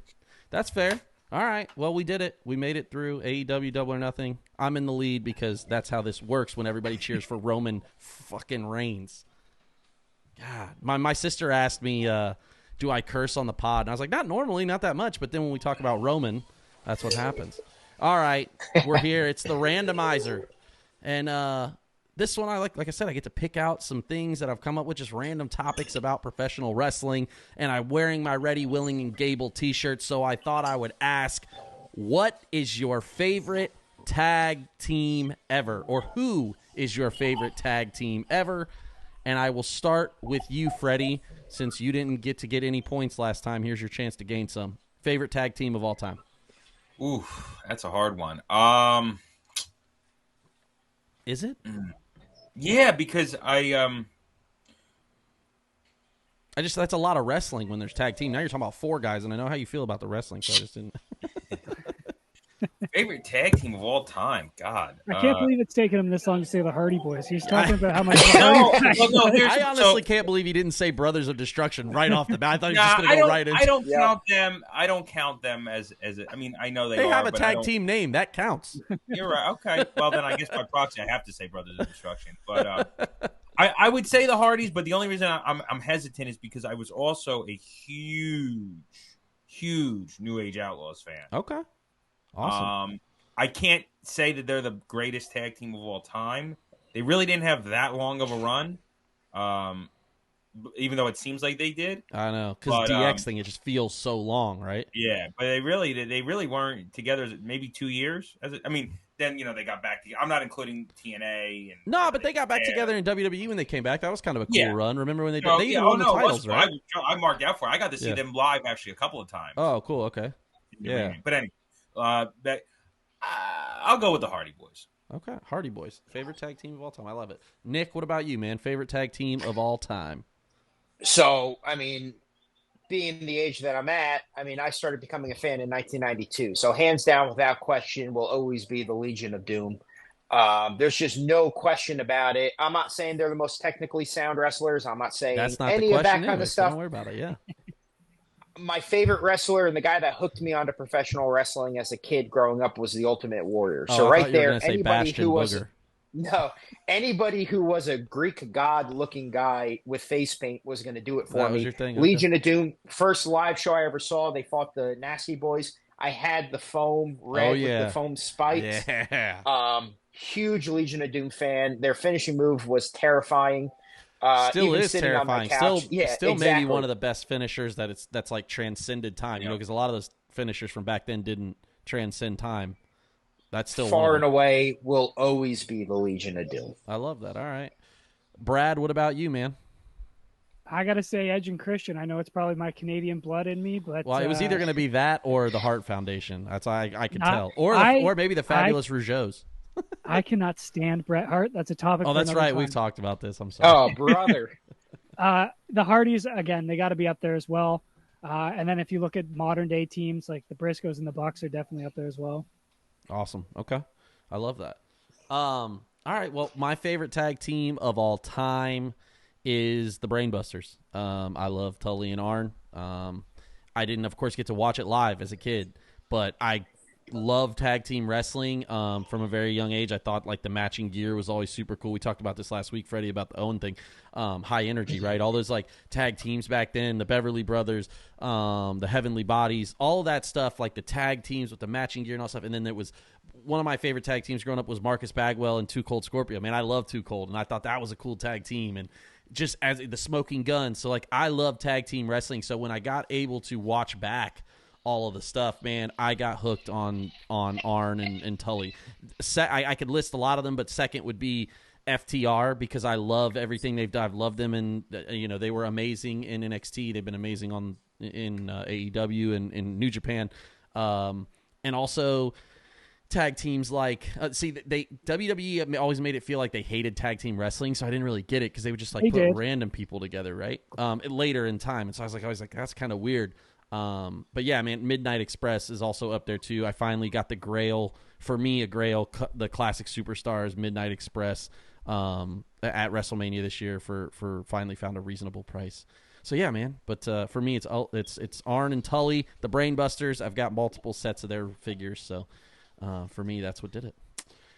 That's fair. All right. Well, we did it. We made it through AEW Double or Nothing. I'm in the lead because that's how this works when everybody cheers for Roman fucking Reigns. God. My sister asked me, do I curse on the pod? And I was like, not normally, not that much. But then when we talk about Roman, that's what happens. All right, we're here. It's the randomizer. And this one, like I said, I get to pick out some things that I've come up with, just random topics about professional wrestling. And I'm wearing my Ready, Willing, and Gable t-shirt, so I thought I would ask, what is your favorite tag team ever? Or who is your favorite tag team ever? And I will start with you, Freddie. Since you didn't get any points last time, here's your chance to gain some. Favorite tag team of all time? Ooh, that's a hard one. Is it? Yeah, because that's a lot of wrestling when there's tag team. Now you're talking about 4 guys, and I know how you feel about the wrestling, so I just didn't. Favorite tag team of all time? God, I can't believe it's taken him this long to say the Hardy Boys. He's talking about how much. I honestly can't believe he didn't say Brothers of Destruction right off the bat. I thought he was just going to go right into. I don't count them. I don't count them as. I mean, I know they have a tag team name that counts. You're right. Okay. Well, then I guess by proxy I have to say Brothers of Destruction. But I would say the Hardys. But the only reason I'm hesitant is because I was also a huge New Age Outlaws fan. Okay. Awesome. I can't say that they're the greatest tag team of all time. They really didn't have that long of a run, even though it seems like they did. I know, because DX thing, it just feels so long, right? Yeah, but they really weren't together. Maybe 2 years. Then they got back together. I'm not including TNA. No, but they got back together in WWE when they came back. That was kind of a cool run. Remember when they did? They even won the titles, right? I marked out for it. I got to see them live actually a couple of times. Oh, cool. Okay. Yeah, but anyway. I'll go with the Hardy Boys. Okay, Hardy Boys. Favorite tag team of all time. I love it. Nick, what about you, man? Favorite tag team of all time? So, I mean, being the age that I'm at, I started becoming a fan in 1992. So, hands down, without question, will always be the Legion of Doom. There's just no question about it. I'm not saying they're the most technically sound wrestlers. I'm not saying any of that kind of stuff. Don't worry about it, yeah. My favorite wrestler and the guy that hooked me onto professional wrestling as a kid growing up was the Ultimate Warrior. So right there, anybody who was a Greek god looking guy with face paint was going to do it for me. Legion of Doom, first live show I ever saw, they fought the Nasty Boys. I had the foam red with the foam spikes. Yeah. Huge Legion of Doom fan. Their finishing move was terrifying. Still is terrifying. Still exactly. maybe one of the best finishers that's like transcended time. Because a lot of those finishers from back then didn't transcend time. That's still far and away will always be the Legion of Doom. I love that. All right, Brad, what about you, man? I gotta say Edge and Christian. I know it's probably my Canadian blood in me, but it was either going to be that or the Hart Foundation. That's I could tell, or maybe the Fabulous Rougeaus. I cannot stand Bret Hart. That's a topic. Oh, that's right. Time. We've talked about this. I'm sorry. Oh, brother. The Hardys, again, they got to be up there as well. And then if you look at modern day teams, like the Briscoes and the Bucks are definitely up there as well. Awesome. Okay. I love that. All right. Well, my favorite tag team of all time is the Brainbusters. I love Tully and Arn. I didn't, of course, get to watch it live as a kid, but I love tag team wrestling from a very young age. I thought like the matching gear was always super cool. We talked about this last week, Freddie, about the Owen thing. High energy, right? All those like tag teams back then, the Beverly Brothers, the Heavenly Bodies, all that stuff, like the tag teams with the matching gear and all stuff. And then there was one of my favorite tag teams growing up was Marcus Bagwell and Too Cold Scorpio. Man, I love Too Cold, and I thought that was a cool tag team. And just as the Smoking Gun. So like I love tag team wrestling. So when I got able to watch back all of the stuff, man, I got hooked on Arn and Tully. I could list a lot of them, but second would be FTR because I love everything they've done. I've loved them, and they were amazing in NXT. They've been amazing in AEW and in New Japan, and also tag teams like WWE always made it feel like they hated tag team wrestling, so I didn't really get it because they would just put random people together, right? Later in time, and so I was like, that's kind of weird. But yeah, man, Midnight Express is also up there too. I finally got the Grail, for me, the classic superstars Midnight Express at WrestleMania this year for finally found a reasonable price. So yeah, man. But for me, it's Arn and Tully, the Brainbusters. I've got multiple sets of their figures, so for me, that's what did it.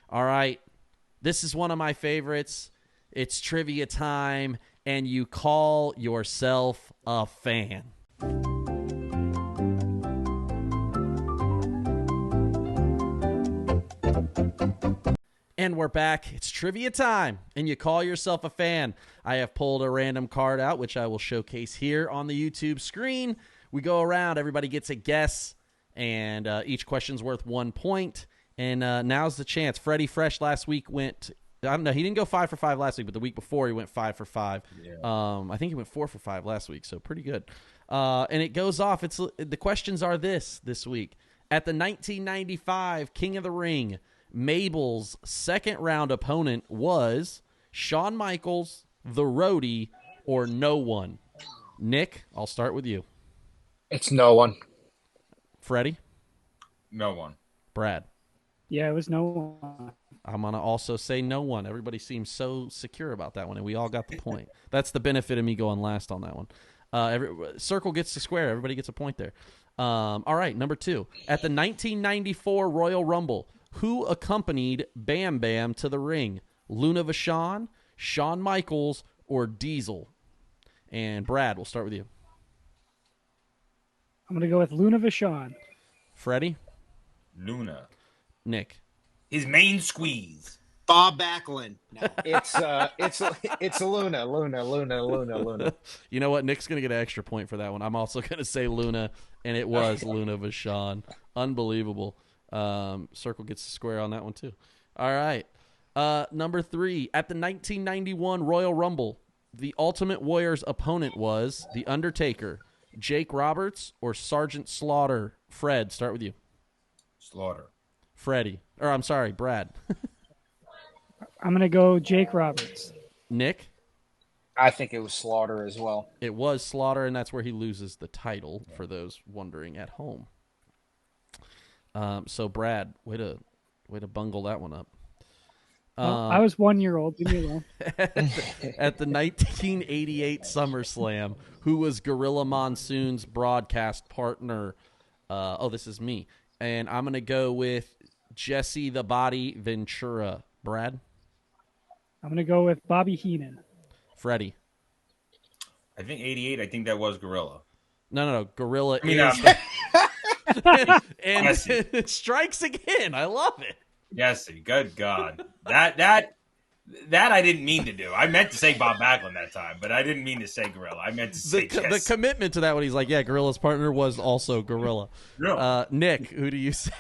All right, this is one of my favorites. It's trivia time, and you call yourself a fan. And we're back. It's trivia time, and you call yourself a fan. I have pulled a random card out, which I will showcase here on the YouTube screen. We go around. Everybody gets a guess, and each question's worth 1 point. And now's the chance. Freddie Fresh last week went, I don't know, he didn't go 5 for 5 last week, but the week before he went 5 for 5. Yeah. I think he went 4 for 5 last week, so pretty good. And it goes off. The questions are this week. At the 1995 King of the Ring, Mabel's second-round opponent was Shawn Michaels, the Roadie, or no one. Nick, I'll start with you. It's no one. Freddie? No one. Brad? Yeah, it was no one. I'm going to also say no one. Everybody seems so secure about that one, and we all got the point. That's the benefit of me going last on that one. Circle gets to square. Everybody gets a point there. All right, number 2. At the 1994 Royal Rumble, who accompanied Bam Bam to the ring? Luna Vachon, Shawn Michaels, or Diesel? And Brad, we'll start with you. I'm going to go with Luna Vachon. Freddie? Luna. Nick? His main squeeze. Bob Backlund. No, it's Luna. You know what? Nick's going to get an extra point for that one. I'm also going to say Luna, and it was Luna Vachon. Unbelievable. Circle gets a square on that one too. All right. Number 3. At the 1991 Royal Rumble, the Ultimate Warrior's opponent was The Undertaker, Jake Roberts, or Sergeant Slaughter. Fred, start with you. Slaughter. Freddie. Or I'm sorry, Brad. I'm going to go Jake Roberts. Nick? I think it was Slaughter as well. It was Slaughter, and that's where he loses the title for those wondering at home. So Brad, way to bungle that one up. I was 1 year old. Leave me alone. At the 1988 SummerSlam, who was Gorilla Monsoon's broadcast partner? This is me. And I'm going to go with Jesse the Body Ventura. Brad? I'm going to go with Bobby Heenan. Freddie? I think 88, I think that was Gorilla. No. Gorilla and it strikes again. I love it. Jesse, good God. That I didn't mean to do. I meant to say Bob Backlund that time, but I didn't mean to say Gorilla. I meant to say the commitment to that when he's like, yeah, Gorilla's partner was also Gorilla. Nick, who do you say?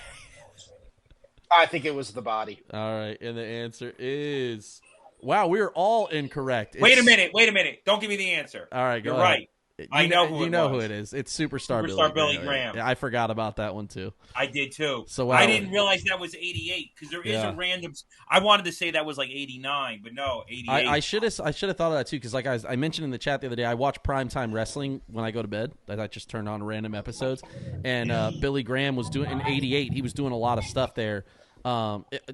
I think it was the Body. All right, and the answer is... Wow, we're all incorrect. Wait a minute. Don't give me the answer. All right, You're right. I know who it is. It's Superstar Billy Graham. Yeah, I forgot about that one too. I did too. So wow. I didn't realize that was 88 because there is a random. I wanted to say that was like 89, but no, 88. I should have thought of that too because like I mentioned in the chat the other day, I watch primetime wrestling when I go to bed. I just turn on random episodes, and Billy Graham was doing in 88. He was doing a lot of stuff there,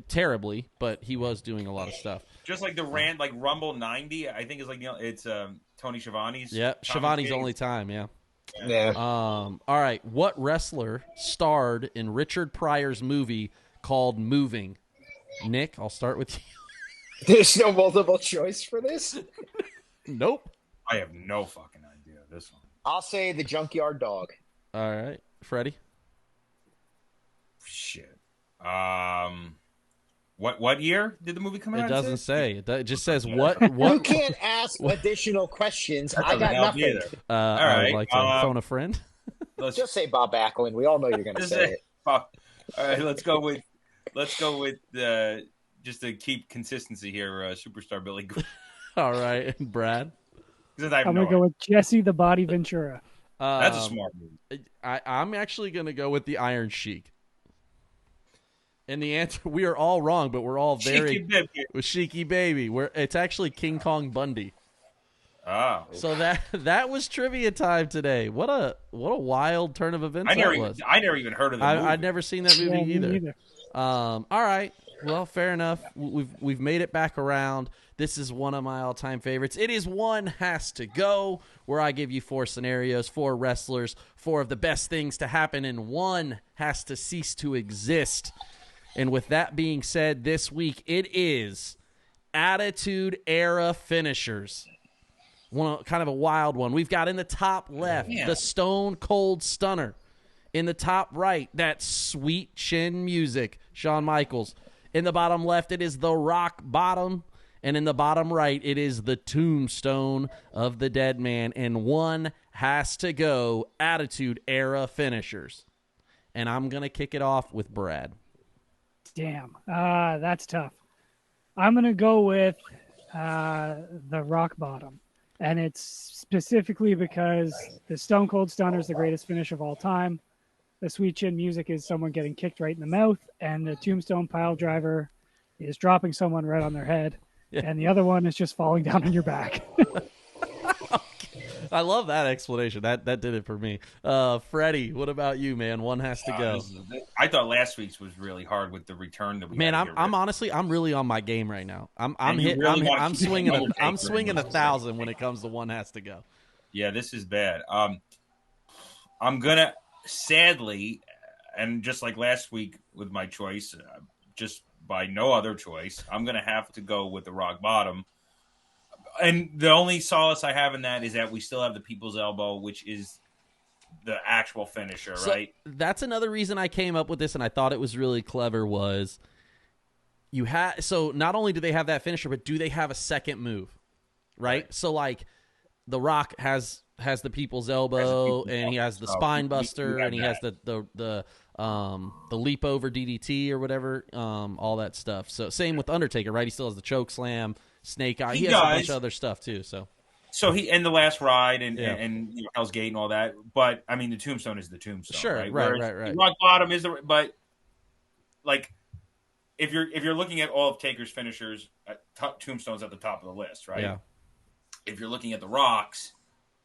terribly, but he was doing a lot of stuff. Just like the Rumble 90, I think is like it's Tony Schiavone's. Yeah, Schiavone's only time. Yeah. Yeah. All right. What wrestler starred in Richard Pryor's movie called Moving? Nick, I'll start with you. There's no multiple choice for this? Nope. I have no fucking idea of this one. I'll say the Junkyard Dog. All right. Freddie? Shit. What year did the movie come out? It doesn't say. It just says what. You can't ask additional questions. I got nothing. All right. I would like to phone a friend. Just say Bob Backlund. We all know you're going to say it. All right, let's go with just to keep consistency here, superstar Billy Graham. All right, Brad. I'm going to go with Jesse the Body Ventura. That's a smart move. I'm actually going to go with the Iron Sheik. And the answer, we are all wrong, but we're all very with Sheiky Baby. It's actually King Kong Bundy. Oh, so that was trivia time today. What a wild turn of events that was. I never even heard of the movie. I'd never seen that movie either. All right, well, fair enough. We've made it back around. This is one of my all-time favorites. It is One Has to Go, where I give you 4 scenarios, 4 wrestlers, 4 of the best things to happen, and one has to cease to exist. And with that being said, this week it is Attitude Era finishers. Kind of a wild one. We've got in the top left, the Stone Cold Stunner. In the top right, that sweet chin music, Shawn Michaels. In the bottom left, it is the Rock Bottom. And in the bottom right, it is the Tombstone of the Dead Man. And one has to go, Attitude Era finishers. And I'm going to kick it off with Brad. Damn, that's tough. I'm going to go with the Rock Bottom. And it's specifically because the Stone Cold Stunner is the greatest finish of all time. The sweet chin music is someone getting kicked right in the mouth. And the Tombstone Pile Driver is dropping someone right on their head. Yeah. And the other one is just falling down on your back. I love that explanation. That did it for me. Freddie, what about you, man? One has to go. I thought last week's was really hard with the return that we. Man, I'm honestly, I'm really on my game right now. I'm swinging 1,000 when it comes to one has to go. Yeah, this is bad. I'm gonna sadly, and just like last week with my choice, just by no other choice, I'm gonna have to go with the Rock Bottom. And the only solace I have in that is that we still have the People's Elbow, which is the actual finisher, right? That's another reason I came up with this, and I thought it was really clever, was so not only do they have that finisher, but do they have a second move, right? So, like, The Rock has the People's Elbow, and he has the Spine Buster, and he has the leap over DDT or whatever, all that stuff. So same with Undertaker, right? He still has the choke slam, Snake Eye. He has a bunch of other stuff too. So he and the Last Ride and you know, Hell's Gate and all that. But I mean, the Tombstone is the Tombstone. Sure, right. Rock Bottom is but like if you're looking at all of Taker's finishers, Tombstone's at the top of the list, right? Yeah. If you're looking at the Rocks,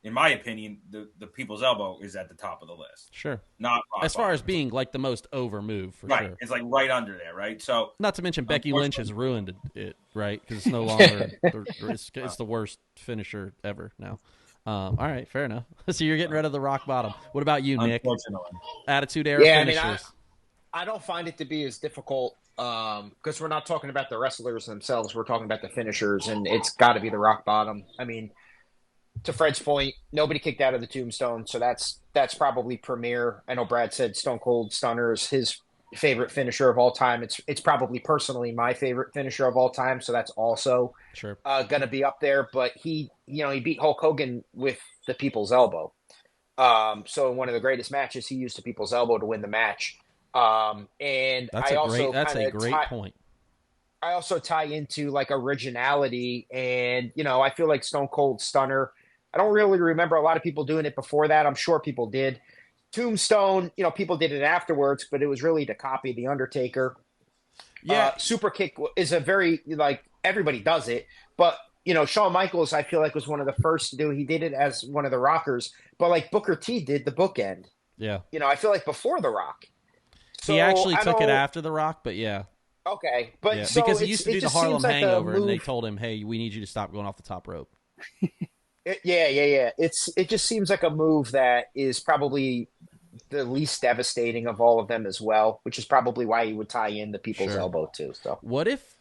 in my opinion, the People's Elbow is at the top of the list. Sure. Not Rock as far Bottom. as being like the most over move, for right. sure. It's like right under there, right? So not to mention Becky Lynch has ruined it, right? Because it's no longer it's the worst finisher ever now. All right, fair enough. So you're getting rid of the Rock Bottom. What about you, Nick? Attitude Era finishers. I mean, I don't find it to be as difficult because we're not talking about the wrestlers themselves. We're talking about the finishers, and it's got to be the Rock Bottom. I mean, to Fred's point, nobody kicked out of the Tombstone, so that's probably premier. I know Brad said Stone Cold Stunner is his favorite finisher of all time. It's probably personally my favorite finisher of all time, so that's also going to be up there. But he beat Hulk Hogan with the People's Elbow. So in one of the greatest matches, he used the People's Elbow to win the match. And that's a great point. I also tie into like originality, and I feel like Stone Cold Stunner, I don't really remember a lot of people doing it before that. I'm sure people did. Tombstone, people did it afterwards, but it was really to copy The Undertaker. Yeah. Super kick is a very, like, everybody does it, but Shawn Michaels, I feel like, was one of the first to do it. He did it as one of the Rockers, but like Booker T did the bookend. Yeah. I feel like before The Rock. So he actually took it after The Rock, but yeah. Okay. But yeah. Because he used to do the Harlem Hangover, and they told him, hey, we need you to stop going off the top rope. Yeah. It just seems like a move that is probably the least devastating of all of them as well, which is probably why you would tie in the People's Elbow too. So what if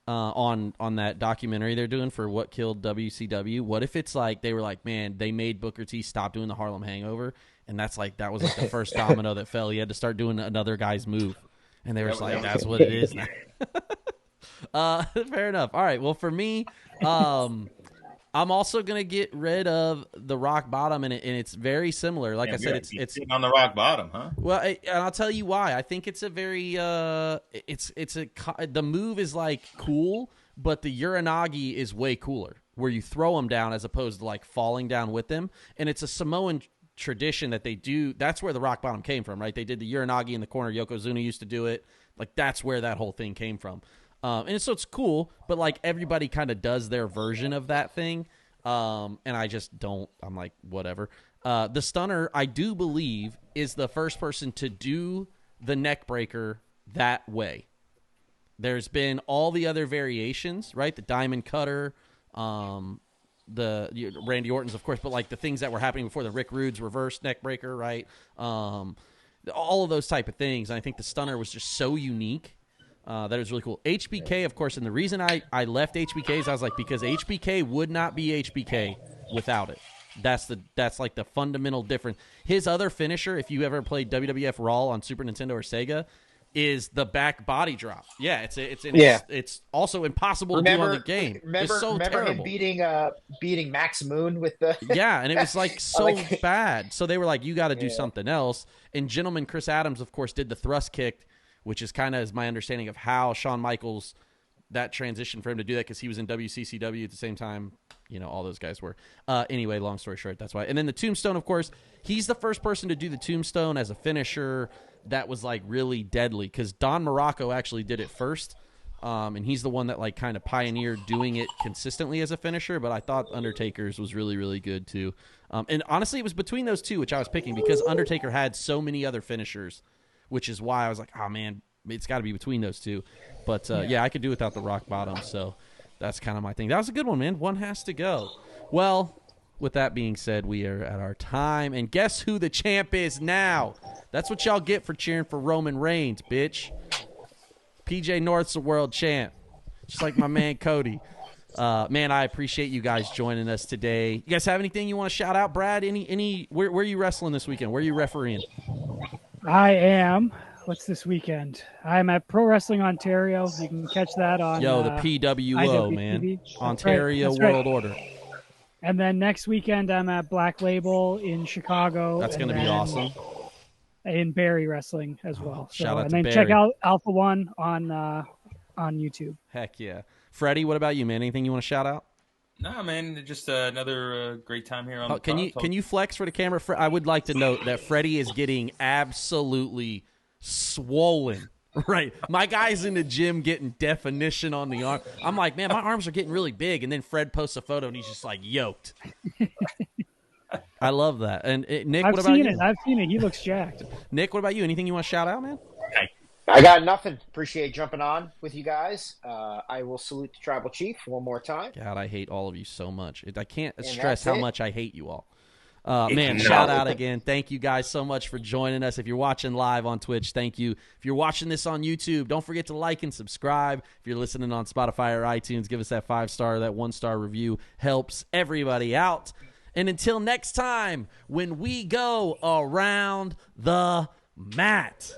on that documentary they're doing for What Killed WCW, what if it's like they were like, man, they made Booker T stop doing the Harlem Hangover, and that was like the first domino that fell. He had to start doing another guy's move, and they were like, that's what it is now. Fair enough. All right, well, for me, I'm also gonna get rid of the rock bottom, and it's very similar. Like I said, it's sitting on the rock bottom, huh? Well, and I'll tell you why. I think it's a very the move is like cool, but the Uranagi is way cooler, where you throw them down as opposed to like falling down with them, and it's a Samoan tradition that they do. That's where the rock bottom came from, right? They did the Uranagi in the corner. Yokozuna used to do it. Like that's where that whole thing came from. And so it's cool, but like everybody kind of does their version of that thing. And I just don't, I'm like, whatever. The stunner, I do believe, is the first person to do the neck breaker that way. There's been all the other variations, right? The diamond cutter, Randy Orton's, of course, but like the things that were happening before, the Rick Rude's reverse neck breaker, right? All of those type of things. And I think the stunner was just so unique. That was really cool. HBK, of course, and the reason I left HBK is I was like, because HBK would not be HBK without it. That's like the fundamental difference. His other finisher, if you ever played WWF Raw on Super Nintendo or Sega, is the back body drop. Yeah, it's also impossible to do on the game. It's so terrible. Him beating Max Moon with the yeah, and it was like so bad. So they were like, you got to do something else. And Gentleman Chris Adams, of course, did the thrust kick, which is kind of is my understanding of how Shawn Michaels, that transition for him to do that, because he was in WCCW at the same time, all those guys were. Anyway, long story short, that's why. And then the tombstone, of course, he's the first person to do the tombstone as a finisher that was like really deadly, because Don Morocco actually did it first, and he's the one that like kind of pioneered doing it consistently as a finisher, but I thought Undertaker's was really, really good too. And honestly, it was between those two, which I was picking, because Undertaker had so many other finishers, which is why I was like, oh, man, it's got to be between those two. But, yeah, I could do without the rock bottom, so that's kind of my thing. That was a good one, man. One has to go. Well, with that being said, we are at our time. And guess who the champ is now? That's what y'all get for cheering for Roman Reigns, bitch. PJ North's the world champ, just like my man Cody. Man, I appreciate you guys joining us today. You guys have anything you want to shout out, Brad? Where are you wrestling this weekend? Where are you refereeing? I am. What's this weekend? I'm at Pro Wrestling Ontario. You can catch that on the PWO, man. Ontario That's World right. Order. And then next weekend, I'm at Black Label in Chicago. That's going to be awesome. In Barry Wrestling as well. Shout out and to then Barry. check out Alpha One on YouTube. Heck yeah. Freddie, what about you, man? Anything you want to shout out? No, man, just another great time here on the Can you flex for the camera? I would like to note that Freddie is getting absolutely swollen. Right. My guy's in the gym getting definition on the arm. I'm like, man, my arms are getting really big. And then Fred posts a photo and he's just like yoked. I love that. And Nick, what about you? I've seen it. He looks jacked. Nick, what about you? Anything you want to shout out, man? I got nothing. Appreciate jumping on with you guys. I will salute the Tribal Chief one more time. God, I hate all of you so much. I can't stress how much I hate you all. Man, No. shout out again. Thank you guys so much for joining us. If you're watching live on Twitch, thank you. If you're watching this on YouTube, don't forget to like and subscribe. If you're listening on Spotify or iTunes, give us that 5-star, that 1-star review. Helps everybody out. And until next time, when we go around the mat.